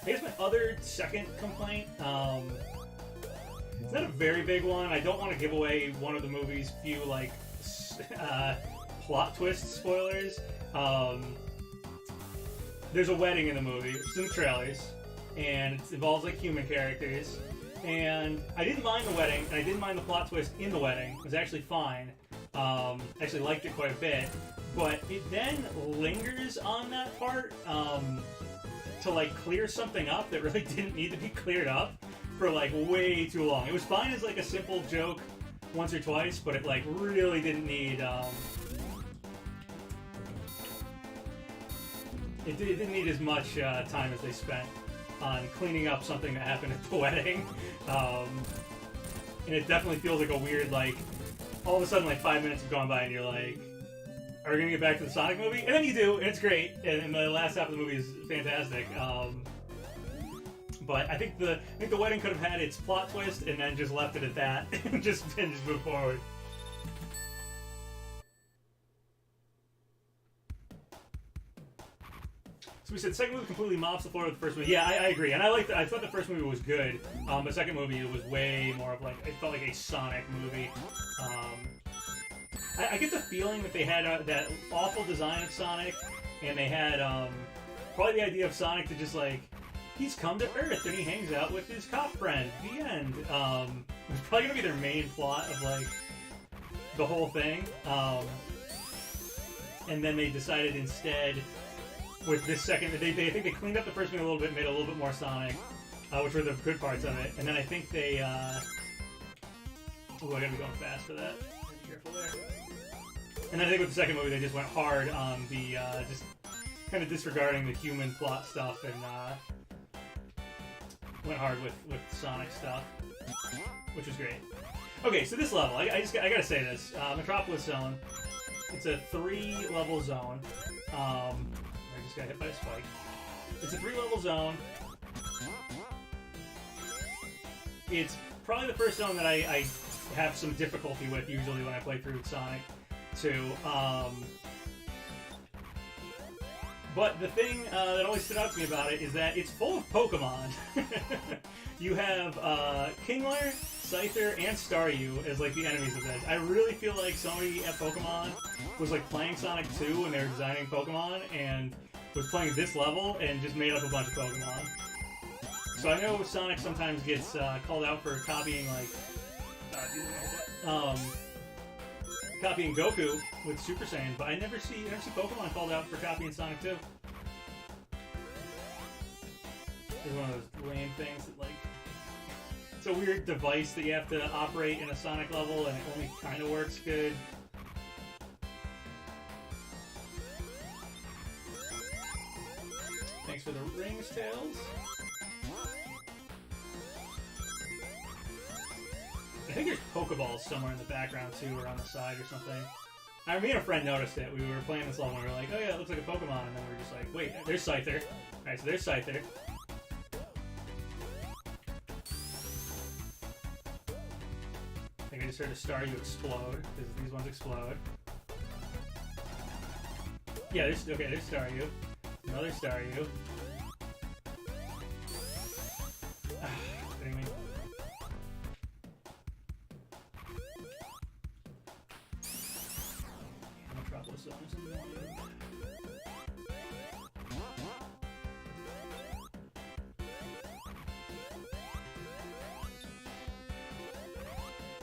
I guess my other second complaint, it's not a very big one. I don't want to give away one of the movie's few, like, plot twist spoilers. There's a wedding in the movie. It's in the trailers, and it involves, like, human characters. And I didn't mind the wedding, and I didn't mind the plot twist in the wedding. It was actually fine. Actually liked it quite a bit. But it then lingers on that part, to like clear something up that really didn't need to be cleared up for like way too long. It was fine as like a simple joke once or twice, but it like really didn't need it didn't need as much time as they spent on cleaning up something that happened at the wedding. And it definitely feels like a weird, like, all of a sudden like 5 minutes have gone by and you're like, are we gonna get back to the Sonic movie? And then you do, and it's great, and the last half of the movie is fantastic. But I think the wedding could have had its plot twist and then just left it at that and just moved forward. So we said second movie completely mops the floor with the first movie. Yeah, I agree, and I thought the first movie was good. The second movie was way more of like, it felt like a Sonic movie. I get the feeling that they had that awful design of Sonic, and they had probably the idea of Sonic to just like, he's come to Earth and he hangs out with his cop friend. The end. It's probably gonna be their main plot of like the whole thing. And then they decided instead with this second, I think they cleaned up the first one a little bit, made it a little bit more Sonic, which were the good parts of it. And then I think they, oh, I gotta be going fast for that. Be careful there. And then I think with the second movie, they just went hard on the, just kind of disregarding the human plot stuff and went hard with Sonic stuff, which was great. Okay, so this level, I gotta say this. Metropolis Zone, it's a 3-level zone. I just got hit by a spike. It's a 3-level zone. It's probably the first zone that I have some difficulty with usually when I play through Sonic 2. But the thing that always stood out to me about it is that it's full of Pokemon. You have Kingler, Scyther, and Staryu as like the enemies of this. I really feel like somebody at Pokemon was like playing Sonic 2 when they were designing Pokemon and was playing this level and just made up a bunch of Pokemon. So I know Sonic sometimes gets called out for copying like copying Goku with Super Saiyan, but I never see Pokemon called out for copying Sonic 2. It's one of those lame things that, like, it's a weird device that you have to operate in a Sonic level, and it only kind of works good. Thanks for the rings, Tails. I think there's Pokeballs somewhere in the background too, or on the side or something. Me and a friend noticed it. We were playing this level and we were like, oh yeah, it looks like a Pokemon, and then we were just like, wait, there's Scyther. Alright, so there's Scyther. I think I just heard a Staryu explode, because these ones explode. Yeah, there's Staryu. Another Staryu. Kidding me. Metropolis zone is in the morning.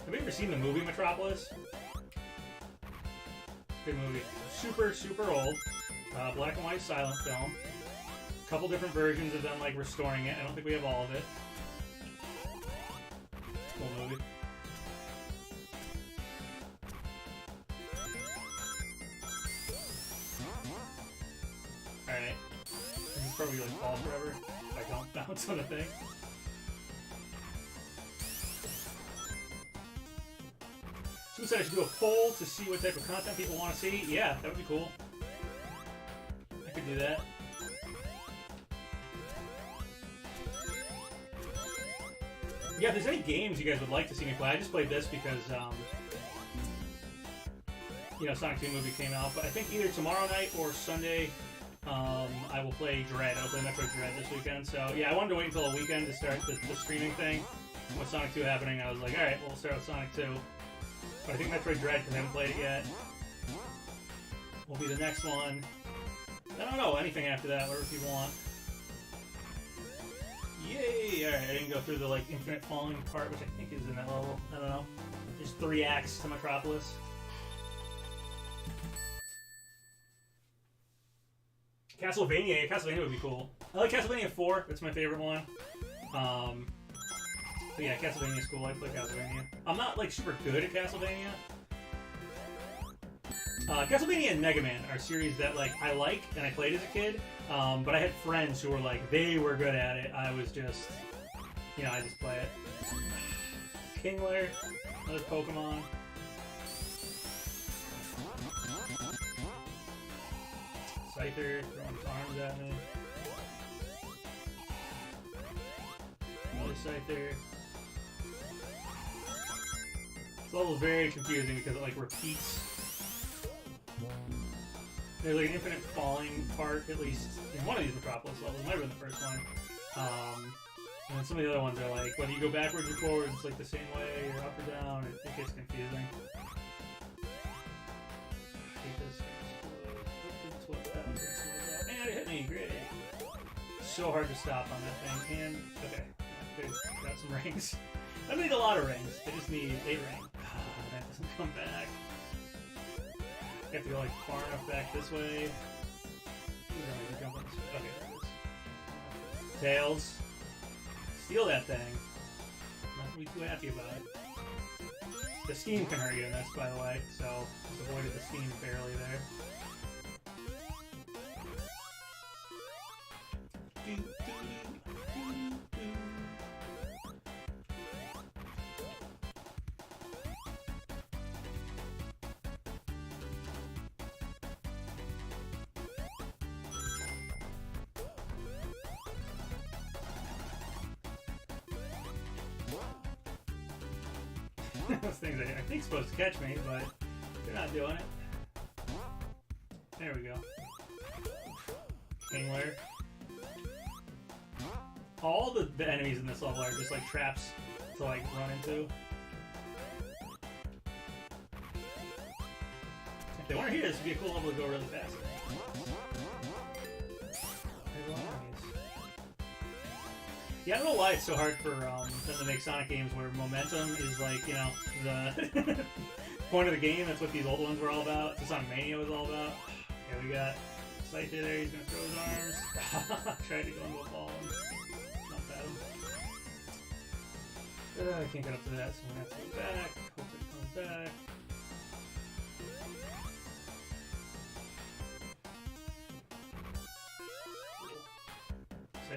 Have you ever seen the movie Metropolis? It's a good movie. Super, super old. Black and white silent film. A couple different versions of them, like, restoring it. I don't think we have all of it. Cool movie. Alright. This is probably like fall forever if I don't bounce on the thing. Someone said I should do a poll to see what type of content people want to see. Yeah, that would be cool. I could do that. Yeah, if there's any games you guys would like to see me play, I just played this because, you know, Sonic 2 movie came out. But I think either tomorrow night or Sunday, I will play Dread. I'll play Metroid Dread this weekend. So, yeah, I wanted to wait until a weekend to start the streaming thing. With Sonic 2 happening, I was like, alright, we'll start with Sonic 2. But I think Metroid Dread, because I haven't played it yet, will be the next one. I don't know, anything after that, whatever people want. Yay! Alright, I didn't go through the, like, infinite falling part, which I think is in that level. I don't know. There's 3 acts to Metropolis. Castlevania. Castlevania would be cool. I like Castlevania 4. That's my favorite one. But yeah, Castlevania is cool. I play Castlevania. I'm not, like, super good at Castlevania. Castlevania and Mega Man are series that, like, I like and I played as a kid. But I had friends who were like, they were good at it. I was just, you know, I just play it. Kingler, another Pokemon. Scyther throwing his arms at me. Another Scyther. This level is very confusing because it, like, repeats. There's, like, an infinite falling part, at least in one of these Metropolis levels. It might have been the first one. And then some of the other ones are like, whether you go backwards or forwards, it's like the same way, or up or down. It gets confusing. I hate this. And it hit me, great. So hard to stop on that thing. And, okay, got some rings. I don't need a lot of rings. I just need 8 rings. That doesn't come back. You have to go, like, far enough back this way. Okay, there it is. Tails. Steal that thing. Not gonna be too happy about it. The steam can hurt you in this, by the way, so just avoided the steam barely there. Those things I think supposed to catch me, but they're not doing it. There we go. Kingler. All the enemies in this level are just like traps to like run into. If they weren't here, this would be a cool level to go really fast. Yeah, I don't know why it's so hard for them to make Sonic games where momentum is like, you know, the point of the game. That's what these old ones were all about. That's what Sonic Mania was all about. Okay, we got Scythe there. He's gonna throw his arms. Tried to go into a ball. Not bad. I can't get up to that, so I'm gonna have to go back. Hope it comes back.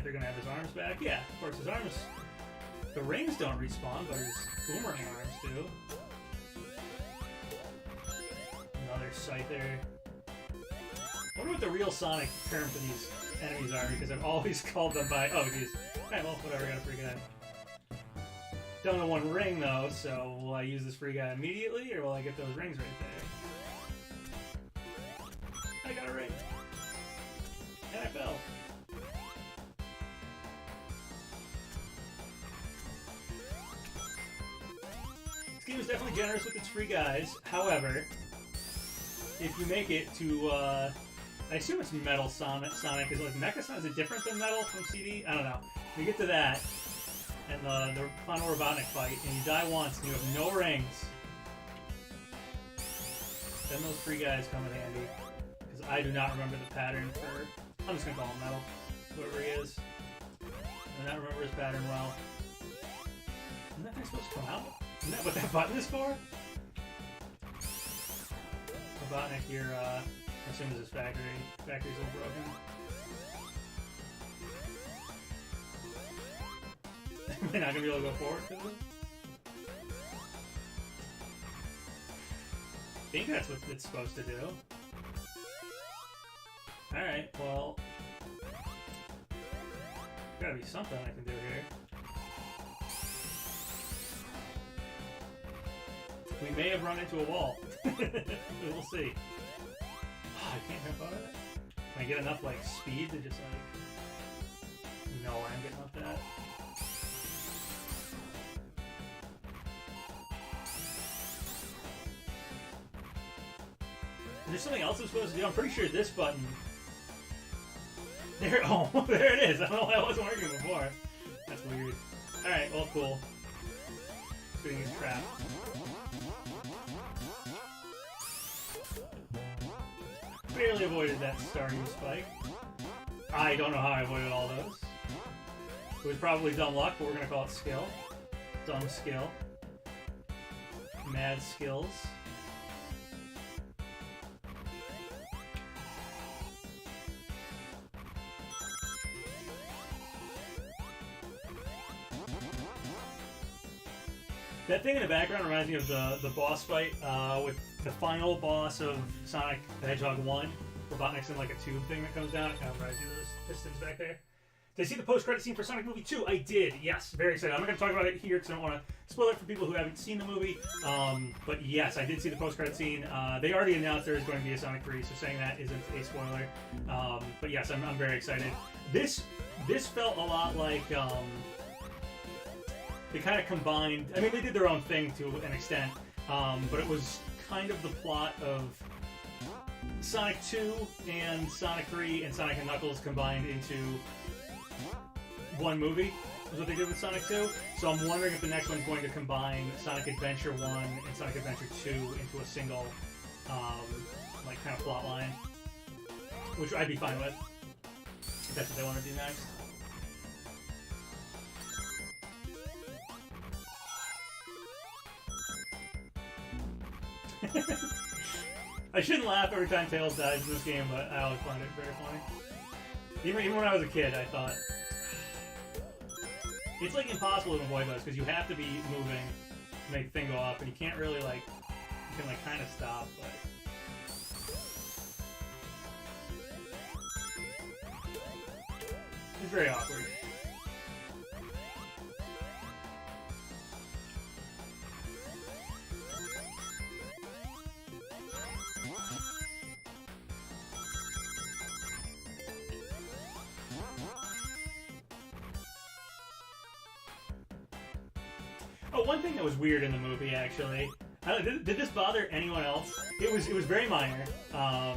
They're gonna have his arms back. Yeah, of course, his arms. The rings don't respawn, but his boomerang arms do. Another Scyther. I wonder what the real Sonic term for these enemies are, because I've always called them by. Oh, geez. Alright, well, whatever, got a free guy. Don't know one ring, though, so will I use this free guy immediately, or will I get those rings right there? I got a ring. And I fell. This game is definitely generous with its free guys. However, if you make it to, I assume it's Metal Sonic. Is like Mecha Sonic? Is it different than Metal from CD? I don't know. If you get to that, and the final Robotnik fight, and you die once, and you have no rings, then those free guys come in handy. Because I do not remember the pattern for. I'm just gonna call him Metal, whoever he is. I do not remember his pattern well. Isn't that thing supposed to come out? Isn't that what that button is for? Robotnik here, I assume is his factory. Factory's a little broken. They're not gonna be able to go forward because of it? I think that's what it's supposed to do. Alright, well. Gotta be something I can do here. We may have run into a wall. We'll see. Oh, I can't jump out of it? Can I get enough, like, speed to just, like... No, I'm getting off that. Is there something else I'm supposed to do? I'm pretty sure this button... There, oh, there it is! I don't know why it wasn't working before. That's weird. Alright, well, cool. Getting his trap. Barely avoided that starting spike. I don't know how I avoided all those. It was probably dumb luck, but we're gonna call it skill. Dumb skill. Mad skills. That thing in the background reminds me of the boss fight with the final boss of Sonic the Hedgehog 1. Robotnik's in like a tube thing that comes down. It kind of reminds you of those pistons back there. Did I see the post-credit scene for Sonic Movie 2? I did, yes. Very excited. I'm not going to talk about it here because I don't want to spoil it for people who haven't seen the movie. But yes, I did see the post-credit scene. They already announced there is going to be a Sonic 3, so saying that isn't a spoiler. But yes, I'm very excited. This felt a lot like... They kind of combined... I mean, they did their own thing to an extent, but it was kind of the plot of Sonic 2 and Sonic 3 and Sonic and Knuckles combined into one movie, is what they did with Sonic 2. So I'm wondering if the next one's going to combine Sonic Adventure 1 and Sonic Adventure 2 into a single, like, kind of plot line, which I'd be fine with, if that's what they want to do next. I shouldn't laugh every time Tails dies in this game, but I always find it very funny. Even when I was a kid, I thought... It's like impossible to avoid those, because you have to be moving to make the thing go up, and you can't really, like... You can, like, kind of stop, but... It's very awkward. Oh, one thing that was weird in the movie, actually. Did this bother anyone else? It was very minor. But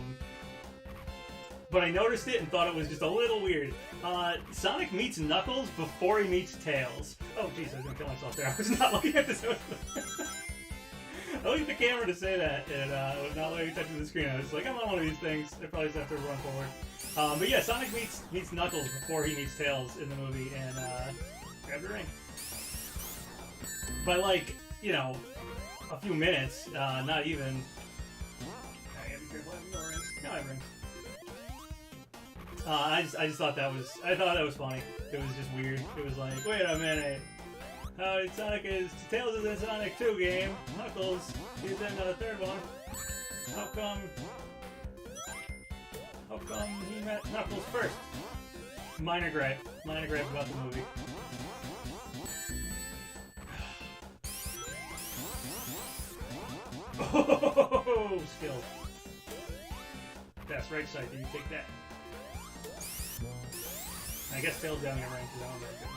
I noticed it and thought it was just a little weird. Sonic meets Knuckles before he meets Tails. Oh, jeez, I was gonna kill myself there. I was not looking at this. I looked at the camera to say that, and it was not letting me touch the screen. I was like, I'm on one of these things. I probably just have to run forward. But yeah, Sonic meets Knuckles before he meets Tails in the movie, and grab the ring. By like, you know, a few minutes, not even. I gotta be careful. I have no rings. No, I have rings. I just thought that was, funny. It was just weird. It was like, wait a minute. Tails is in Sonic 2 game. Knuckles, he's in the third one. How come he met Knuckles first? Minor gripe about the movie. Oh, skill. That's right side. Did you take that? I guess Tails down your rank because I don't get a good one.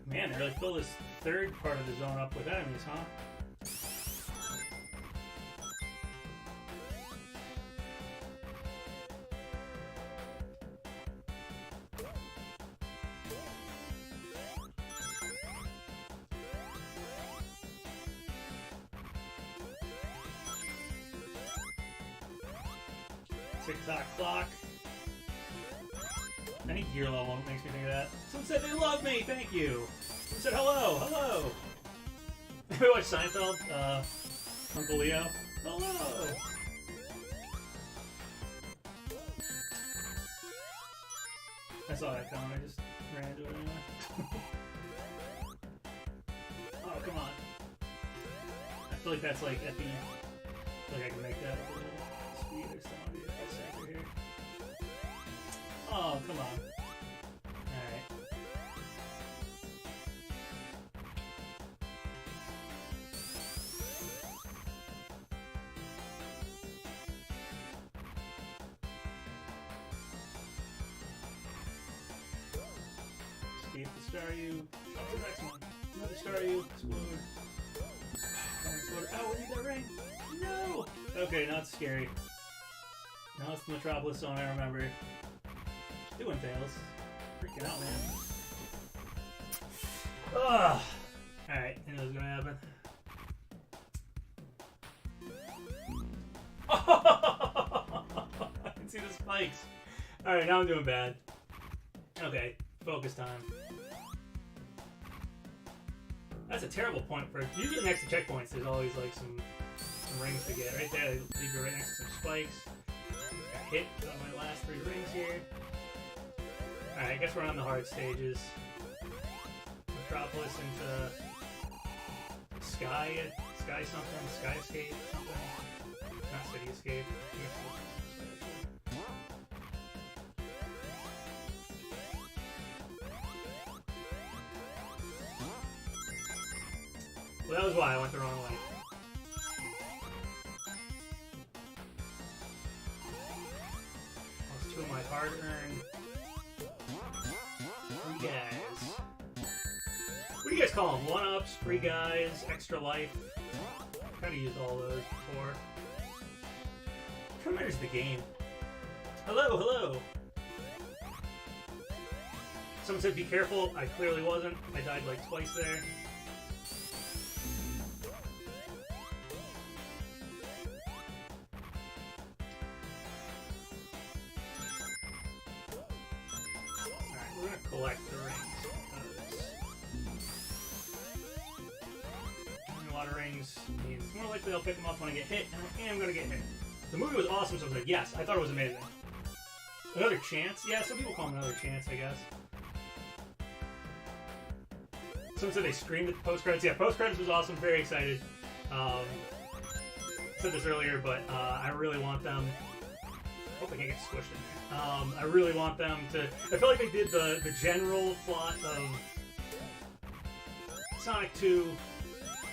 Man, they really fill this third part of the zone up with enemies, huh? Tick-tock clock. Any gear level makes me think of that. Someone said they love me, thank you. Someone said hello, hello. We watched Seinfeld, Uncle Leo. Hello. I saw that coming, I just ran into it anyway. Oh, come on. I feel like that's like at the... I feel like I can make that up a little speed or something. Here. Oh, come on. Alright. Escape the Staryu. Up to the next one. Another Staryu. Explode. Explode. Oh, we need that ring! No! Okay, not scary. Now it's the Metropolis zone, I remember. Doing Tails. Freaking out, man. Ugh! Alright, I knew it was gonna happen. I can see the spikes. Alright, now I'm doing bad. Okay, focus time. That's a terrible point for... Usually next to checkpoints, there's always like some rings to get. Right there, they leave you right next to some spikes. Got hit on my last 3 rings here. Alright, I guess we're on the hard stages. Metropolis into Sky something, Sky Escape something. Not City Escape. Well, that was why I went the wrong way. Lost 2 of my hard-earned free guys. What do you guys call them? 1-ups, free guys, extra life. I've kind of used all those before. Come here's the game. Hello, hello. Someone said be careful. I clearly wasn't. I died like twice there. Collect the rings because a lot of rings means more likely I'll pick them up when I get hit, and I am going to get hit. The movie was awesome, so I was like, yes, I thought it was amazing. Another chance? Yeah, some people call them another chance, I guess. Someone said they screamed at the post-credits. Yeah, post-credits was awesome, very excited. I said this earlier, but I really want them... I hope I can't get squished in there. I really want them to... I feel like they did the general plot of Sonic 2,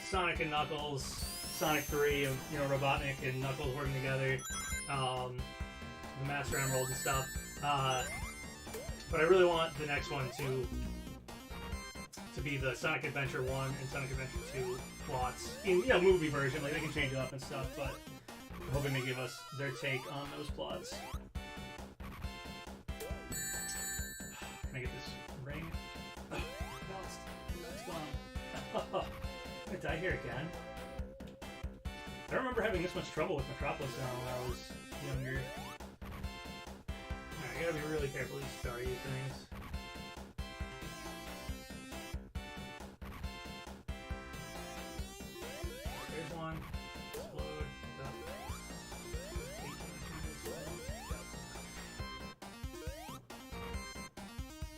Sonic and Knuckles, Sonic 3, of, you know, Robotnik and Knuckles working together, the Master Emerald and stuff. But I really want the next one to be the Sonic Adventure 1 and Sonic Adventure 2 plots in, you know, movie version. Like, they can change it up and stuff, but I'm hoping they give us their take on those plots. I die here again? I don't remember having this much trouble with Metropolis now when I was younger. Alright, I gotta be really careful with these starry things. There's one. Explode.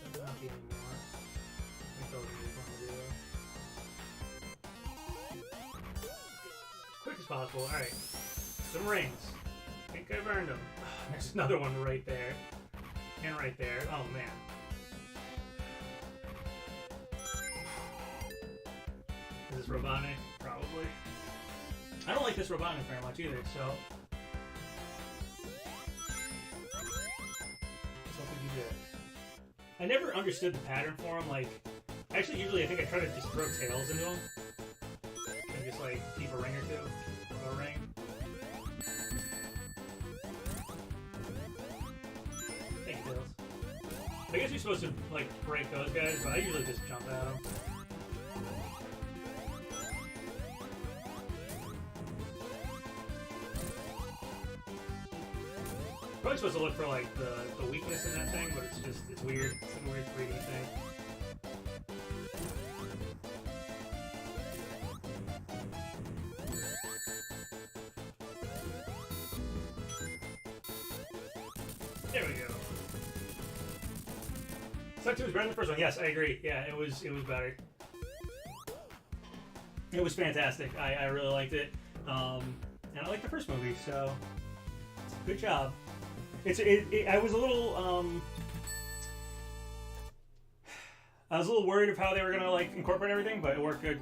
Doesn't have to be anymore. I think those are just one to do. Quick as possible. Alright. Some rings. I think I've earned them. There's another one right there. And right there. Oh, man. Is this Robotnik? Probably. I don't like this Robotnik very much either, so... Let's hope we do good. I never understood the pattern for him. Like, actually, usually I think I try to just throw tails into him. And just, like, keep a ring or two. A ring. Thank you, tails. I guess you're supposed to, like, break those guys, but I usually just jump at them. Probably supposed to look for, like, the weakness in that thing, but it's weird. It's a weird 3D thing. There we go. Sonic 2 was better than the first one. Yes, I agree. Yeah, it was better. It was fantastic. I really liked it. And I liked the first movie, so good job. I was a little worried of how they were gonna like incorporate everything, but it worked good.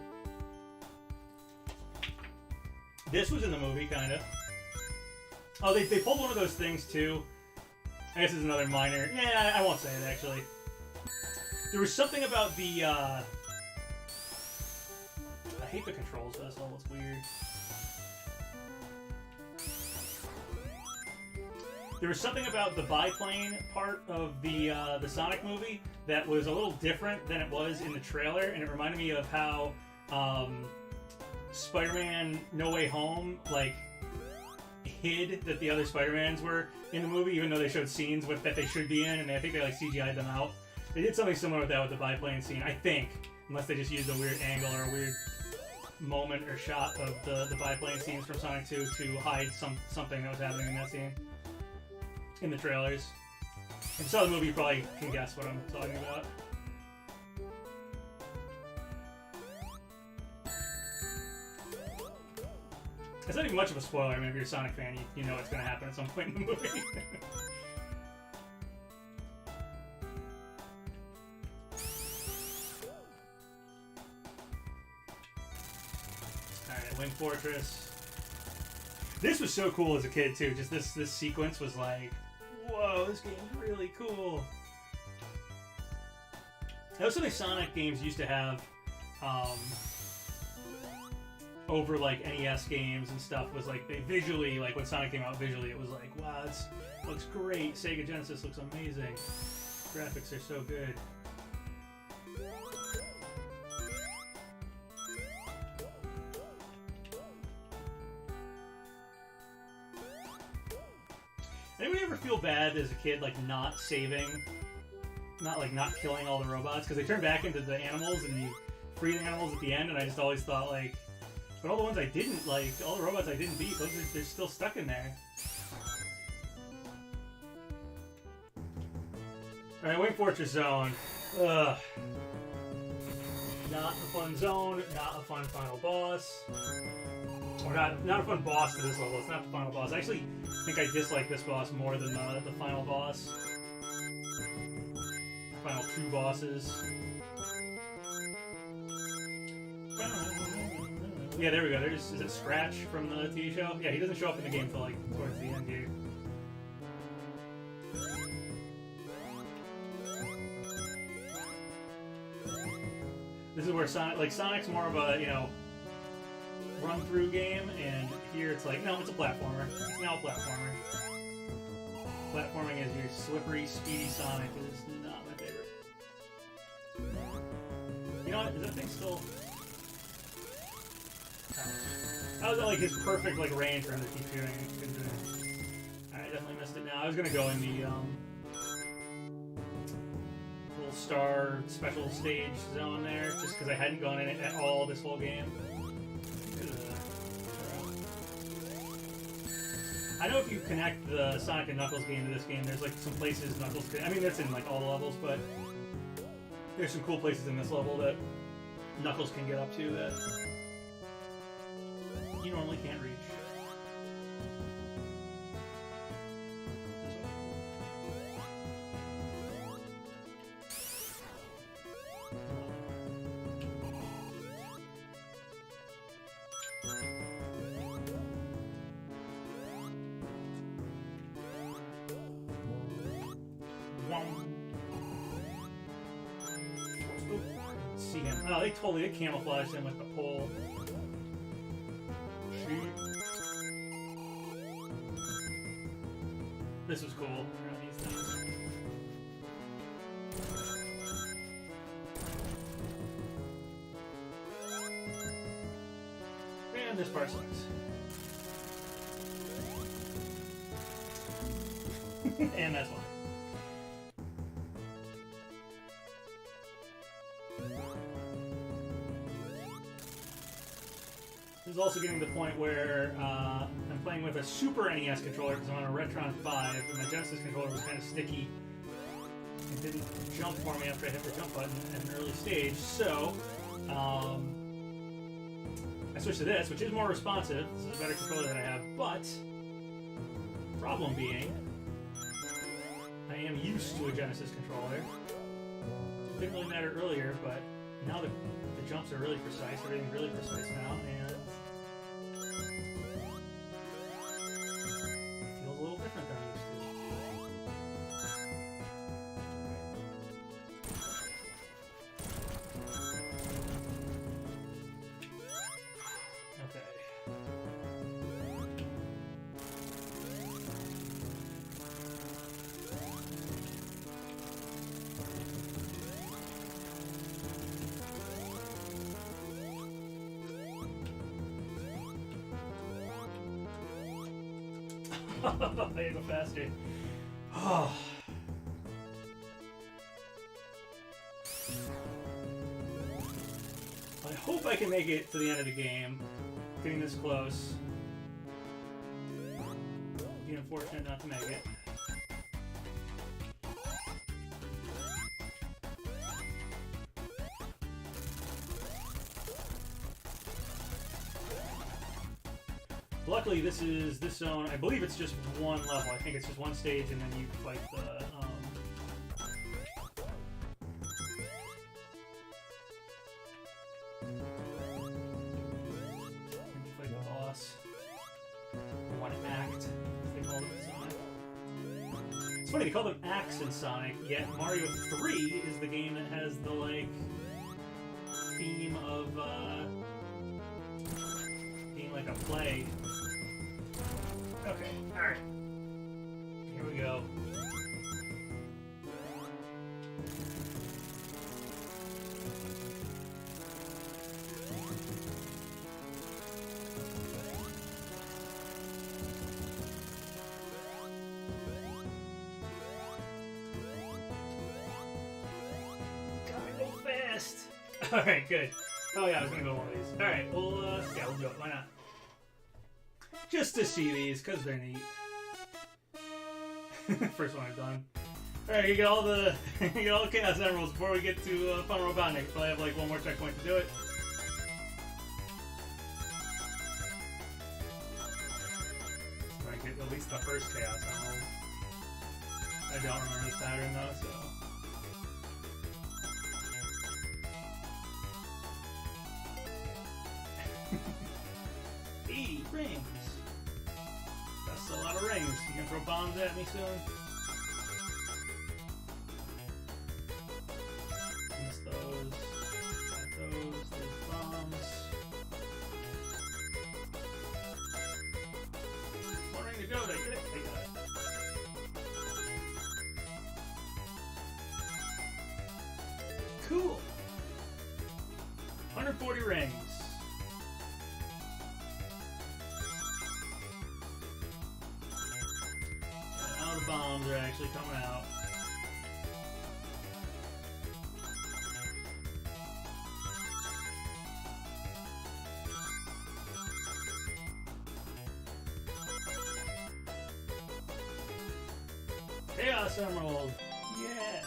This was in the movie, kind of. Oh, they pulled one of those things too. I guess it's another minor. Yeah, I won't say it actually. There was something about the. I hate the controls vessel. It's weird. There was something about the biplane part of the Sonic movie that was a little different than it was in the trailer, and it reminded me of how Spider-Man No Way Home like hid that the other Spider-Mans were in the movie, even though they showed scenes that they should be in, and I think they like CGI'd them out. They did something similar with that with the biplane scene, I think, unless they just used a weird angle or a weird moment or shot of the biplane scenes from Sonic 2 to hide something that was happening in that scene. In the trailers. If you saw the movie, you probably can guess what I'm talking about. It's not even much of a spoiler. I mean, if you're a Sonic fan, you know what's going to happen at some point in the movie. Alright, Wing Fortress. This was so cool as a kid, too. Just this sequence was like, whoa, this game's really cool. That was something Sonic games used to have over like NES games and stuff. Was like they visually, like when Sonic came out visually, it was like, wow, this looks great. SEGA Genesis looks amazing. Graphics are so good. Anybody ever feel bad as a kid, like not saving, not killing all the robots? Because they turn back into the animals and you free the animals at the end, and I just always thought like, but all the ones I didn't, like, all the robots I didn't beat, they're still stuck in there. Alright, Wing Fortress Zone. Ugh. Not a fun zone, not a fun final boss. Or not a fun boss to this level, it's not the final boss. I actually think I dislike this boss more than the final boss. Final two bosses. Yeah, there we go. Is it Scratch from the TV show? Yeah, he doesn't show up in the game until like towards the end here. This is where Sonic's more of a, you know, run-through game, and here it's like, no, it's a platformer. It's now a platformer. Platforming as your slippery, speedy Sonic is not my favorite. You know what? Is that thing still... That was like his perfect like range for him to keep shooting. I definitely missed it now. I was gonna go in the little star special stage zone there, just because I hadn't gone in it at all this whole game. I know if you connect the Sonic and Knuckles game to this game, there's like some places Knuckles can... I mean, that's in like all the levels, but there's some cool places in this level that Knuckles can get up to that you normally can't reach. See him. Oh, they totally camouflaged him with the pole. This was cool. Around these things. And this part sucks. And that's one. This is also getting to the point where I'm playing with a Super NES controller because I'm on a Retron 5, and my Genesis controller was kind of sticky and didn't jump for me after I hit the jump button at an early stage. So I switched to this, which is more responsive. This is a better controller that I have, but problem being, I am used to a Genesis controller. It didn't really matter earlier, but now the jumps are really precise. Everything's really precise now, and it feels a little different than I'm used to. Okay. I gotta go faster. Oh. I hope I can make it to the end of the game. Getting this close. Be unfortunate not to make it. Luckily, this zone. I believe it's just one level. I think it's just one stage, and then you fight the. And you fight the boss. One act, as they call it in Sonic. It's funny they call them acts in Sonic, yet Mario 3 is the game that has the like theme of being like a play. Okay, alright. Here we go. Gotta go fast! Alright, good. Oh yeah, I was gonna go one of these. Alright, well, yeah, we'll do it. Why not? Just to see these, because they're neat. First one I've done. Alright, you get all the Chaos Emeralds before we get to Fun Robotnik. So I have like one more checkpoint to do it. So I get at least the first Chaos Emerald. I don't remember this pattern though, so. 80 rings. That's a lot of rings. You gonna throw bombs at me soon? Miss those. Got those. There's bombs. One ring to go. Did I get it? I got it. Cool. 140 rings. actually coming out. Chaos Emerald! Yeah!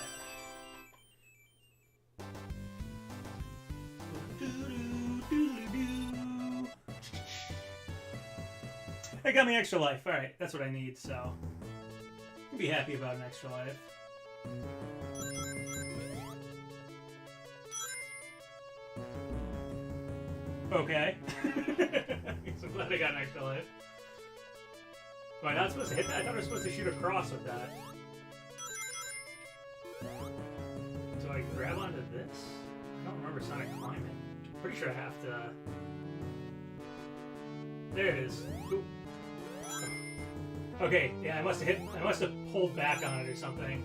That got me extra life. Alright, that's what I need, so I'll be happy about an extra life. Okay. So glad I got an extra life. Am I not supposed to hit that? I thought I was supposed to shoot across with that. So I grab onto this? I don't remember Sonic climbing. Pretty sure I have to... There it is. Ooh. Okay, yeah, I must have pulled back on it or something.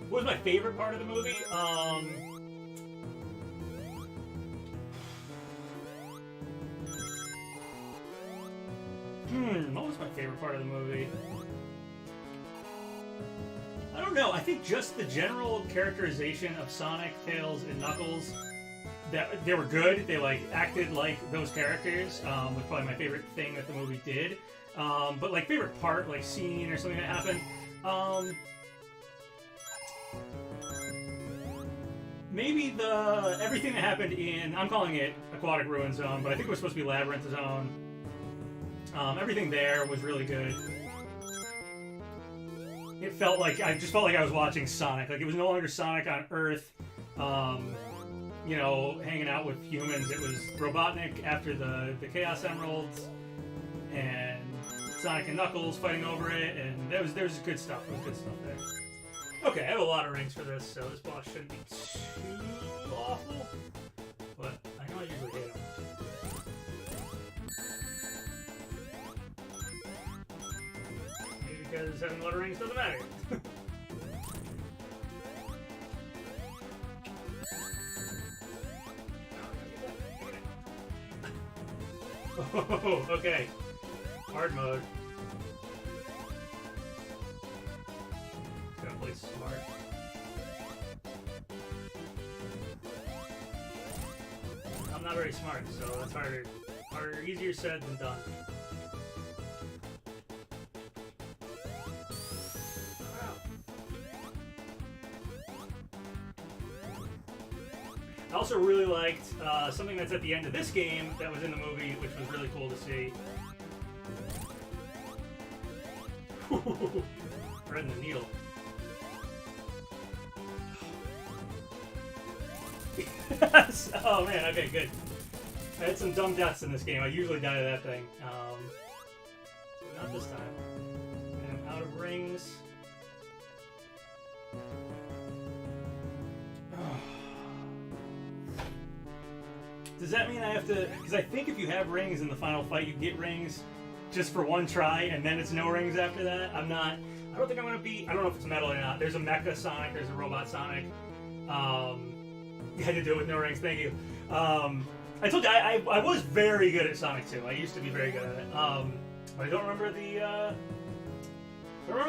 What was my favorite part of the movie? What was my favorite part of the movie? I don't know. I think just the general characterization of Sonic, Tails, and Knuckles, that they were good. They like acted like those characters. Was probably my favorite thing that the movie did. But like favorite part, like scene or something that happened. Maybe everything that happened in, I'm calling it Aquatic Ruin Zone, but I think it was supposed to be Labyrinth Zone. Everything there was really good. It felt like, I just felt like I was watching Sonic. Like it was no longer Sonic on Earth, you know, hanging out with humans. It was Robotnik after the Chaos Emeralds, and Sonic and Knuckles fighting over it, and there was good stuff. There was good stuff there. Okay, I have a lot of rings for this, so this boss shouldn't be too awful. But I know I usually hit him. Maybe because having a lot of rings doesn't matter. Oh, okay. Hard mode. Gotta play smart. I'm not very smart, so that's harder. Easier said than done. I also really liked something that's at the end of this game that was in the movie, which was really cool to see. Threading the needle. Oh man, okay, good. I had some dumb deaths in this game. I usually die to that thing. Not this time. And I'm out of rings. Does that mean I have to... Because I think if you have rings in the final fight, you get rings just for one try, and then it's no rings after that. I don't think I'm going to beat... I don't know if it's metal or not. There's a Mecha Sonic, there's a Robot Sonic. I had to do it with no rings, thank you. I told you, I was very good at Sonic 2. I used to be very good at it. But I don't remember the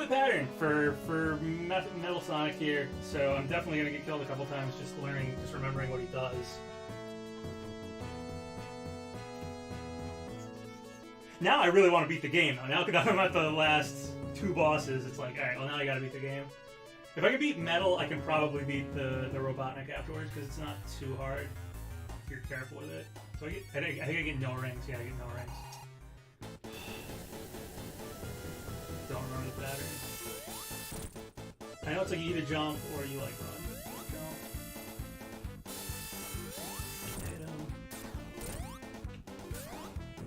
pattern for Metal Sonic here, so I'm definitely going to get killed a couple times just remembering what he does. Now I really want to beat the game, though. Now that I'm at the last two bosses, it's like, alright, well now I gotta beat the game. If I can beat Metal, I can probably beat the Robotnik afterwards, because it's not too hard if you're careful with it. So I think I get no rings. Yeah, I get no rings. Don't remember the pattern. I know it's like you either jump or you like run. Jump. Hit him.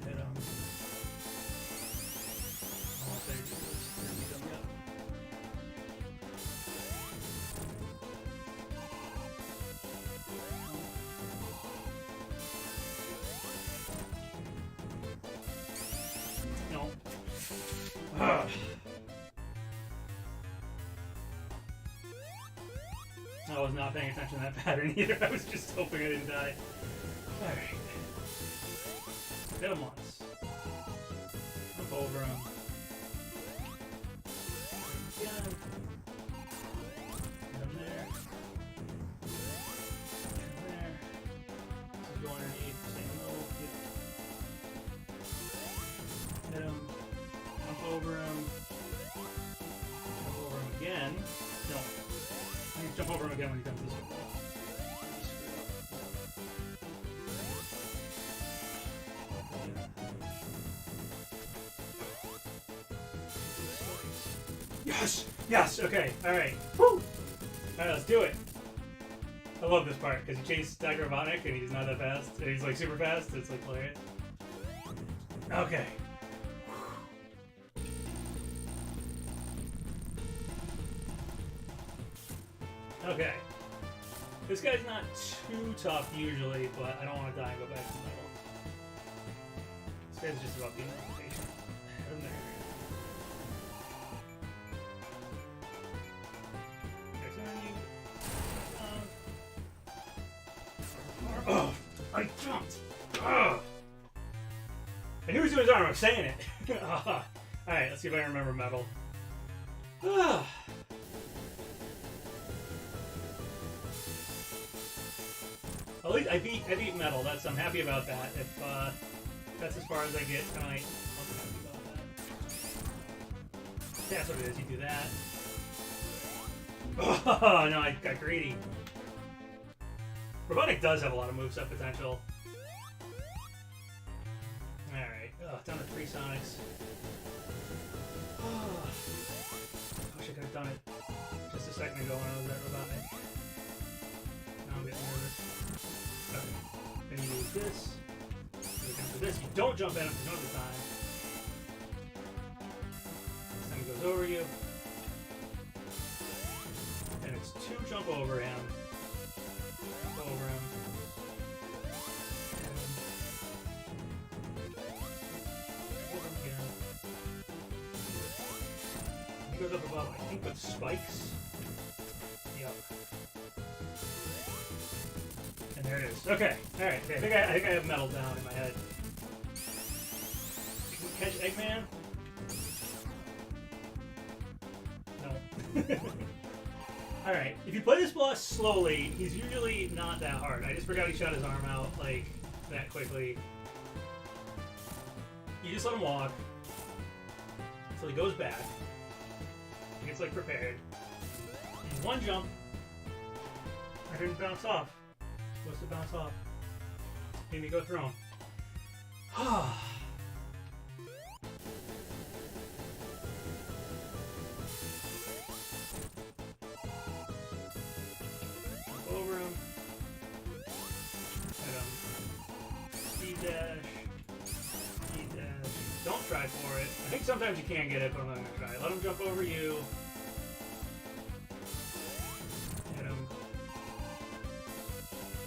Hit him. Almost there. No. Ugh. I was not paying attention to that pattern either. I was just hoping I didn't die. Alright. Hit him once. Jump over him. Yeah. over him again when he comes this way. Yes! Yes! Okay, alright. Woo! Alright, let's do it. I love this part, because he chased Tiger Robotnik and he's not that fast. And he's like super fast, it's like hilarious. Okay. Okay. This guy's not too tough usually, but I don't want to die and go back to the middle. This guy's just about being patient. From there. Oh, I jumped. Ugh. I knew he was doing his arm. I'm saying it. All right, let's see if I can remember metal. At least I beat metal. I'm happy about that. If that's as far as I get tonight, I'll be happy about that. That's what it is. You do that. Oh no, I got greedy. Robotnik does have a lot of moveset potential. Alright. Down to 3 Sonics. I wish I could have done it just a second ago when I was at Robotnik. Now I'm getting nervous. Okay. Then you do this. You come to this. You don't jump at him for another time. This time he goes over you. And it's 2 jump over him. Over him. Over him again. He goes up above, I think, with spikes. Yep. And there it is. Okay. Alright. Okay. I think I have metal down in my head. You can catch Eggman? No. Alright, if you play this boss slowly, he's usually not that hard. I just forgot he shot his arm out, like, that quickly. You just let him walk until he goes back. He gets, like, prepared. And 1 jump. I didn't bounce off. Supposed to bounce off. Made me go through him. Over him. Hit him. Speed dash. Speed dash. Don't try for it. I think sometimes you can get it, but I'm not going to try. Let him jump over you. Hit him.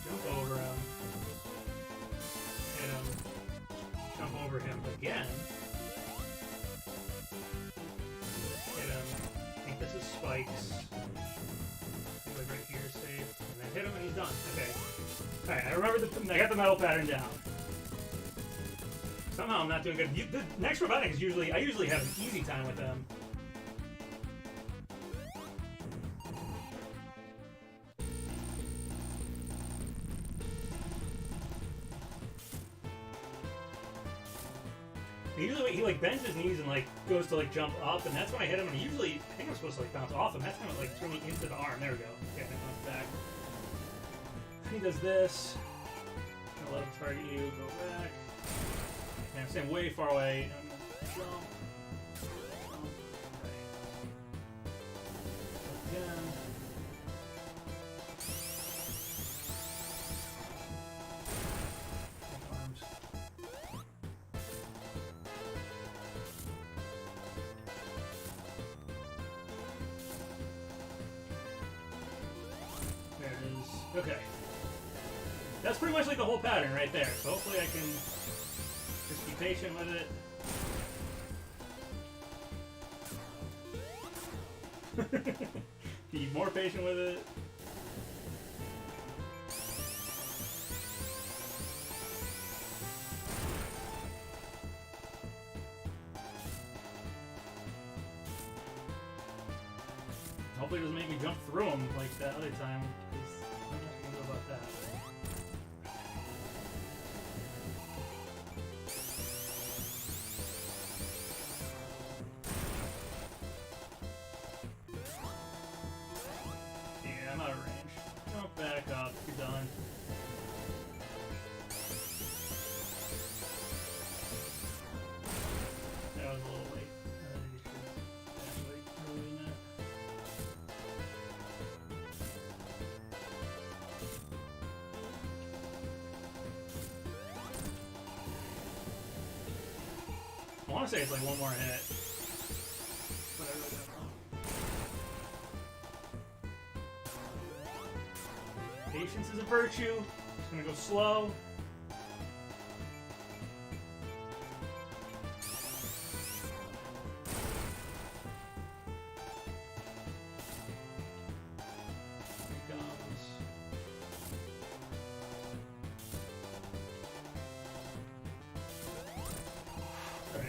Jump over him. Hit him. Jump over him again. Hit him. I think this is spikes. Like right here, safe, and then hit him, and he's done. Okay. All right, I remember I got the metal pattern down. Somehow I'm not doing good. The next Robotnik is I usually have an easy time with them. Usually he like bends his knees and like goes to like jump up, and that's when I hit him. And usually I think I'm supposed to like bounce off him. That's when it like threw me into the arm. There we go. Okay, that comes back. He does this. I'll let him target you. Go back. And I'm staying way far away. I'm gonna jump. Again. Okay. That's pretty much like the whole pattern right there. So hopefully I can just be patient with it. Be more patient with it. Hopefully it doesn't make me jump through him like that other time. I'm not gonna know about that. Yeah, I'm not want to say it's like one more hit. But I really don't know. Patience is a virtue. Just gonna go slow.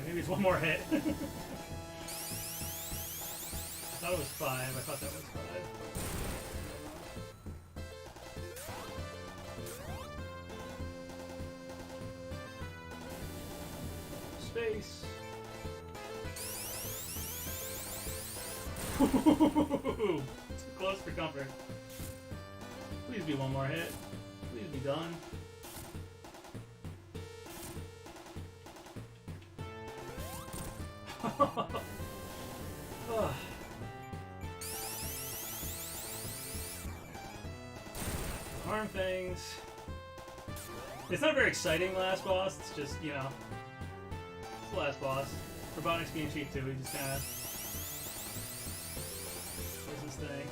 Maybe it's one more hit. I thought it was 5. I thought that was 5. Space. Too close for comfort. Please be one more hit. Please be done. Arm things. It's not a very exciting last boss. It's just, you know, it's the last boss. Robotics being cheap too. He just kind of does his thing.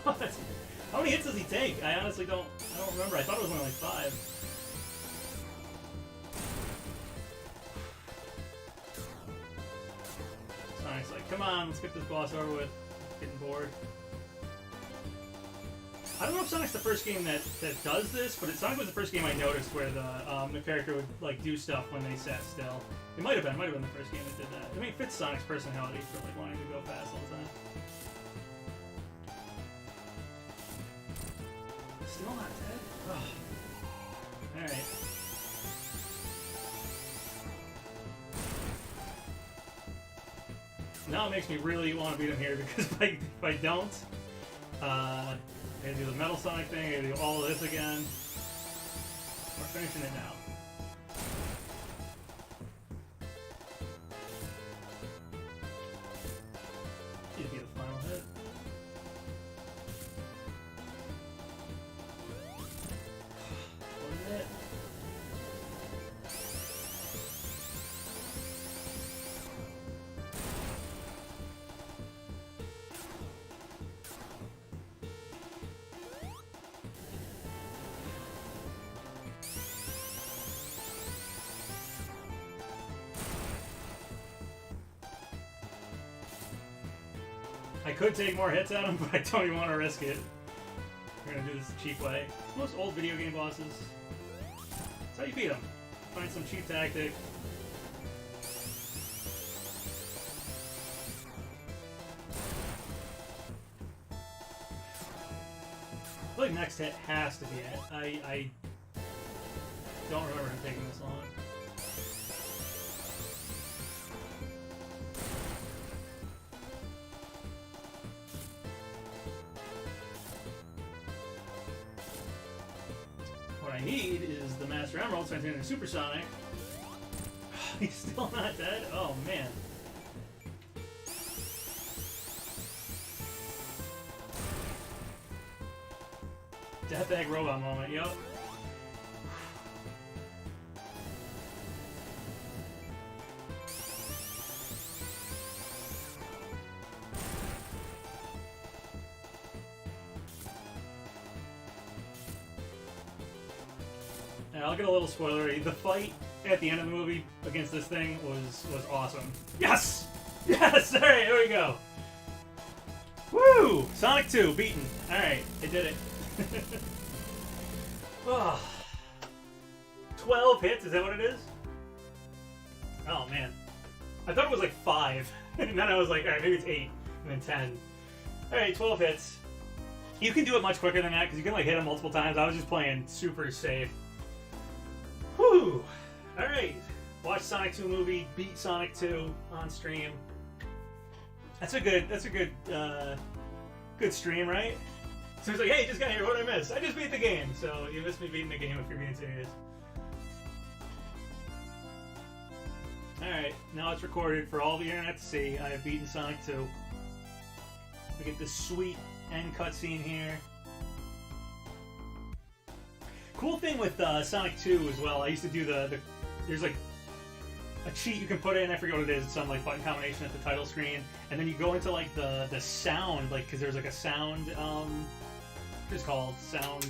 Okay. How many hits does he take? I honestly don't remember. I thought it was only like 5. Sonic's like, come on, let's get this boss over with. Getting bored. I don't know if Sonic's the first game that does this, but Sonic was the first game I noticed where the character would like do stuff when they sat still. It might have been the first game that did that. I mean, it fits Sonic's personality for like wanting to go fast all the time. Still not dead? Oh. Alright. Now it makes me really want to beat him here because if I don't, I gotta do the Metal Sonic thing, I gotta do all of this again. We're finishing it now. Should be the final hit. I could take more hits at him, but I don't even want to risk it. We're gonna do this the cheap way. Most old video game bosses. That's how you beat them. Find some cheap tactic. I feel like next hit has to be it. I don't remember him taking this long. What I need is the Master Emerald, so I turn into Super Sonic. He's still not dead? Oh, man. Death Egg Robot moment, yup. I'll get a little spoilery. The fight at the end of the movie against this thing was awesome. Yes! Yes! Alright, here we go. Woo! Sonic 2, beaten. Alright, I did it. Oh. 12 hits, is that what it is? Oh, man. I thought it was like 5. And then I was like, alright, maybe it's 8. And then 10. Alright, 12 hits. You can do it much quicker than that, because you can like hit him multiple times. I was just playing super safe. Whew! Alright. Watch Sonic 2 movie, beat Sonic 2 on stream. That's a good stream, right? So he's like, hey, just got here, what did I miss? I just beat the game, so you missed me beating the game if you're being serious. Alright, now it's recorded for all the internet to see. I have beaten Sonic 2. We get this sweet end cutscene here. Cool thing with Sonic 2 as well, I used to do there's like a cheat you can put in, I forget what it is, it's some like button combination at the title screen, and then you go into like the sound, like, because there's like a sound, what is it called? Sound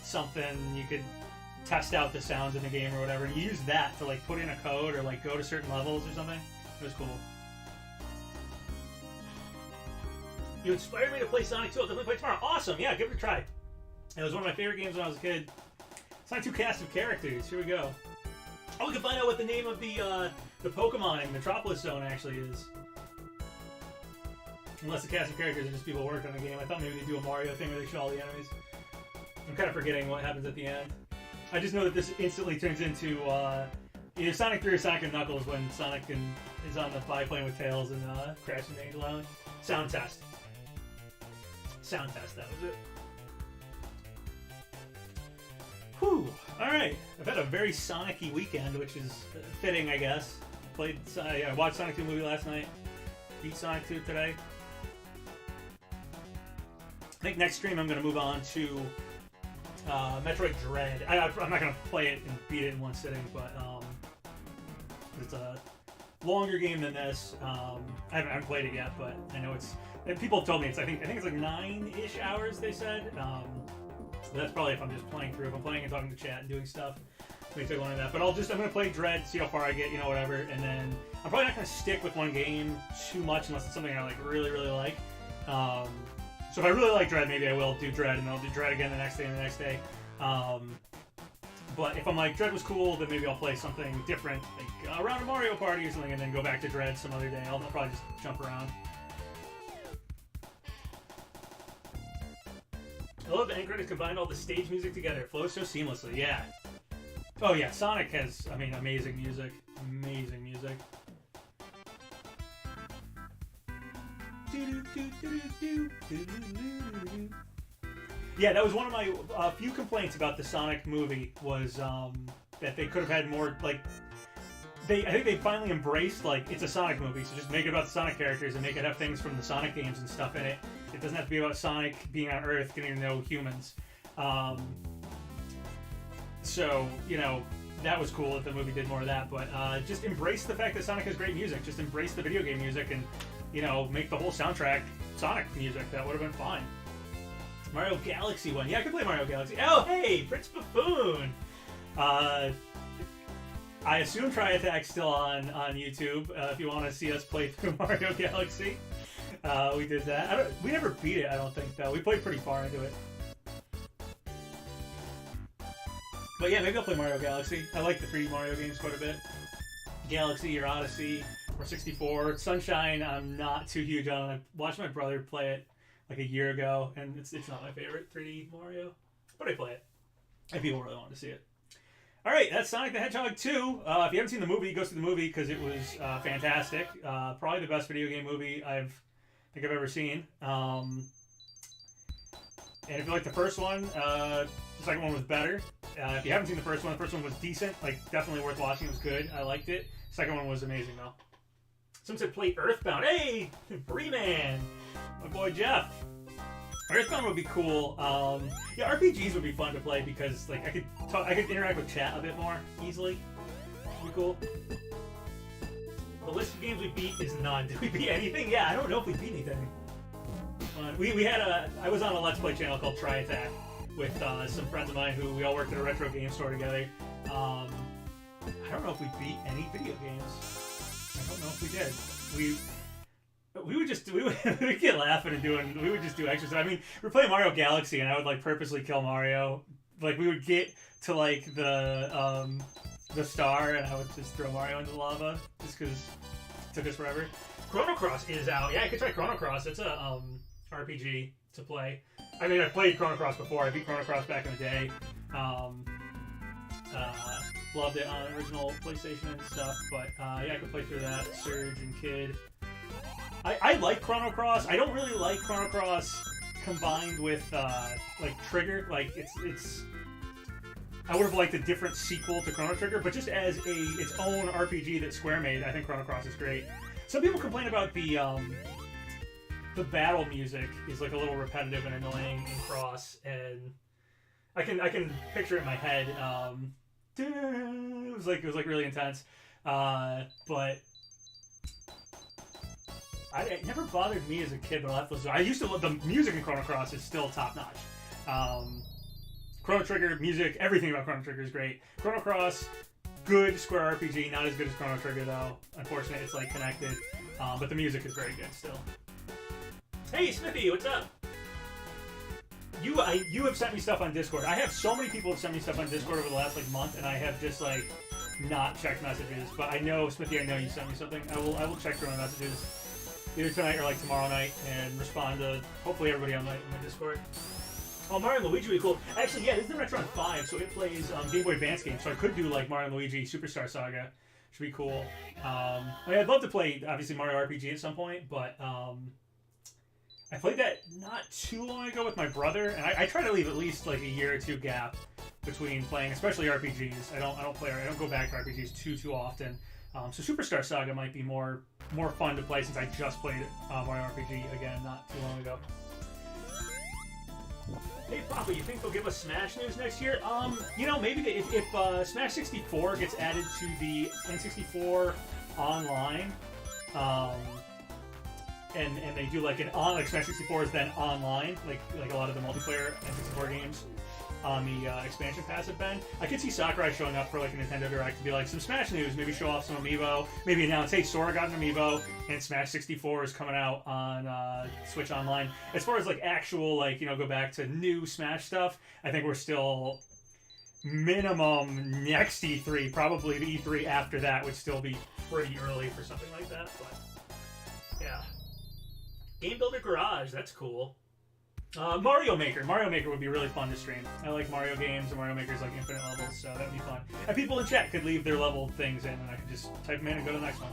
something, you could test out the sounds in the game or whatever, and you use that to like put in a code or like go to certain levels or something. It was cool. You inspired me to play Sonic 2. I'll definitely play tomorrow. Awesome, yeah, give it a try. It was one of my favorite games when I was a kid. Sonic 2 cast of characters. Here we go. Oh, we can find out what the name of the Pokemon in Metropolis Zone actually is. Unless the cast of characters are just people working on the game. I thought maybe they do a Mario thing where they show all the enemies. I'm kind of forgetting what happens at the end. I just know that this instantly turns into either Sonic 3 or Sonic and Knuckles when Sonic is on the biplane with Tails and Crash and Angel Island. Sound test. Sound test, that was it. Whew. Alright. I've had a very Sonic-y weekend, which is fitting, I guess. I watched Sonic 2 movie last night. Beat Sonic 2 today. I think next stream I'm going to move on to Metroid Dread. I'm not going to play it and beat it in one sitting, but it's a longer game than this. I haven't played it yet, but I know it's... People have told me it's, I think it's like 9-ish hours, they said. So that's probably if I'm just playing through. If I'm playing and talking to chat and doing stuff, maybe take one of that. But I'm going to play Dread, see how far I get, whatever. And then I'm probably not going to stick with one game too much unless it's something I like really, really like. So if I really like Dread, maybe I will do Dread, and then I'll do Dread again the next day and the next day. But if I'm like, Dread was cool, then maybe I'll play something different, like around a Mario Party or something, and then go back to Dread some other day. I'll probably just jump around. I love the end credits combined all the stage music together. It flows so seamlessly, yeah. Oh yeah, Sonic has, amazing music. Amazing music. Yeah, that was one of my few complaints about the Sonic movie, was that they could have had more, like... I think they finally embraced, like, it's a Sonic movie, so just make it about the Sonic characters and make it have things from the Sonic games and stuff in it. It doesn't have to be about Sonic being on Earth, getting to know humans. So, that was cool that the movie did more of that, but just embrace the fact that Sonic has great music. Just embrace the video game music and, make the whole soundtrack Sonic music. That would have been fine. Mario Galaxy one. Yeah, I could play Mario Galaxy. Oh, hey, Prince Buffoon! I assume Try Attack's still on YouTube. If you want to see us play through Mario Galaxy, we did that. We never beat it, I don't think, though. We played pretty far into it. But yeah, maybe I'll play Mario Galaxy. I like the 3D Mario games quite a bit. Galaxy or Odyssey or 64. Sunshine, I'm not too huge on. I watched my brother play it like a year ago, and it's not my favorite 3D Mario, but I play it. If people really want to see it. Alright, that's Sonic the Hedgehog 2. If you haven't seen the movie, go see the movie because it was fantastic. Probably the best video game movie I think I've ever seen. And if you like the first one, the second one was better. If you haven't seen the first one was decent. Like, definitely worth watching. It was good. I liked it. The second one was amazing, though. Someone said play Earthbound. Hey! Bree-Man! My boy Jeff. Earthbound would be cool. Yeah, RPGs would be fun to play because like I could interact with chat a bit more easily. It'd be cool. The list of games we beat is none. Did we beat anything? Yeah, I don't know if we beat anything. We had I was on a Let's Play channel called Try Attack with some friends of mine who we all worked at a retro game store together. I don't know if we beat any video games. I don't know if we did. We would get laughing and we would just do extras. I mean, we were playing Mario Galaxy and I would like purposely kill Mario. Like we would get to like the star and I would just throw Mario into the lava just because it took us forever. Chrono Cross is out. Yeah, I could try Chrono Cross. It's a RPG to play. I mean, I've played Chrono Cross before. I beat Chrono Cross back in the day. Loved it on original PlayStation and stuff. But yeah, I could play through that. Surge and Kid. I like Chrono Cross. I don't really like Chrono Cross combined with like Trigger. Like it's I would have liked a different sequel to Chrono Trigger, but just as its own RPG that Square made, I think Chrono Cross is great. Some people complain about the battle music is like a little repetitive and annoying in Cross, and I can picture it in my head. It was like really intense, but it never bothered me as a kid. But I used to love the music in Chrono Cross is still top notch. Chrono Trigger music, everything about Chrono Trigger is great. Chrono Cross, good Square RPG, not as good as Chrono Trigger though. Unfortunately, it's like connected, but the music is very good still. Hey Smithy, what's up? You have sent me stuff on Discord. I have so many people have sent me stuff on Discord over the last like month, and I have just like not checked messages. But I know Smithy, I know you sent me something. I will check through my messages either tonight or like tomorrow night and respond to hopefully everybody on my Discord. Oh, Mario and Luigi would be cool. Actually, yeah, this is the Metron 5, so it plays Game Boy Advance games. So I could do like Mario and Luigi Superstar Saga. Should be cool. I'd love to play obviously Mario RPG at some point, but I played that not too long ago with my brother, and I try to leave at least like a year or two gap between playing, especially RPGs. I don't go back to RPGs too often. So Superstar Saga might be more fun to play since I just played Mario RPG again not too long ago. Hey Papa, you think they'll give us Smash news next year? You know, maybe if Smash 64 gets added to the N64 online, and they do like like Smash 64 is then online, like a lot of the multiplayer N64 games on the expansion pass have been. I could see Sakurai showing up for like a Nintendo Direct to be like some Smash news, maybe show off some amiibo, maybe announce, hey, Sora got an amiibo, and Smash 64 is coming out on Switch Online. As far as like actual like go back to new Smash stuff, I think we're still minimum next E3, probably the E3 after that would still be pretty early for something like that. But yeah, Game Builder Garage, that's cool. Mario Maker would be really fun to stream. I like Mario games, and Mario Maker's like infinite levels, so that'd be fun. And people in chat could leave their level things in, and I could just type them in and go to the next one.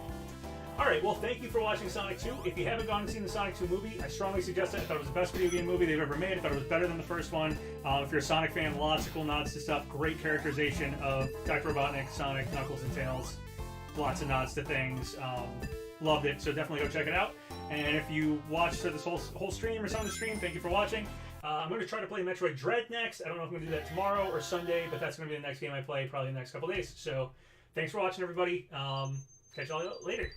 Alright, well, thank you for watching Sonic 2. If you haven't gone and seen the Sonic 2 movie, I strongly suggest it. I thought it was the best video game movie they've ever made. I thought it was better than the first one. If you're a Sonic fan, lots of cool nods to stuff. Great characterization of Dr. Robotnik, Sonic, Knuckles, and Tails. Lots of nods to things. Loved it, so definitely go check it out. And if you watched this whole stream or some of the stream, thank you for watching. I'm going to try to play Metroid Dread next. I don't know if I'm going to do that tomorrow or Sunday, but that's going to be the next game I play probably in the next couple days. So thanks for watching, everybody. Catch y'all later.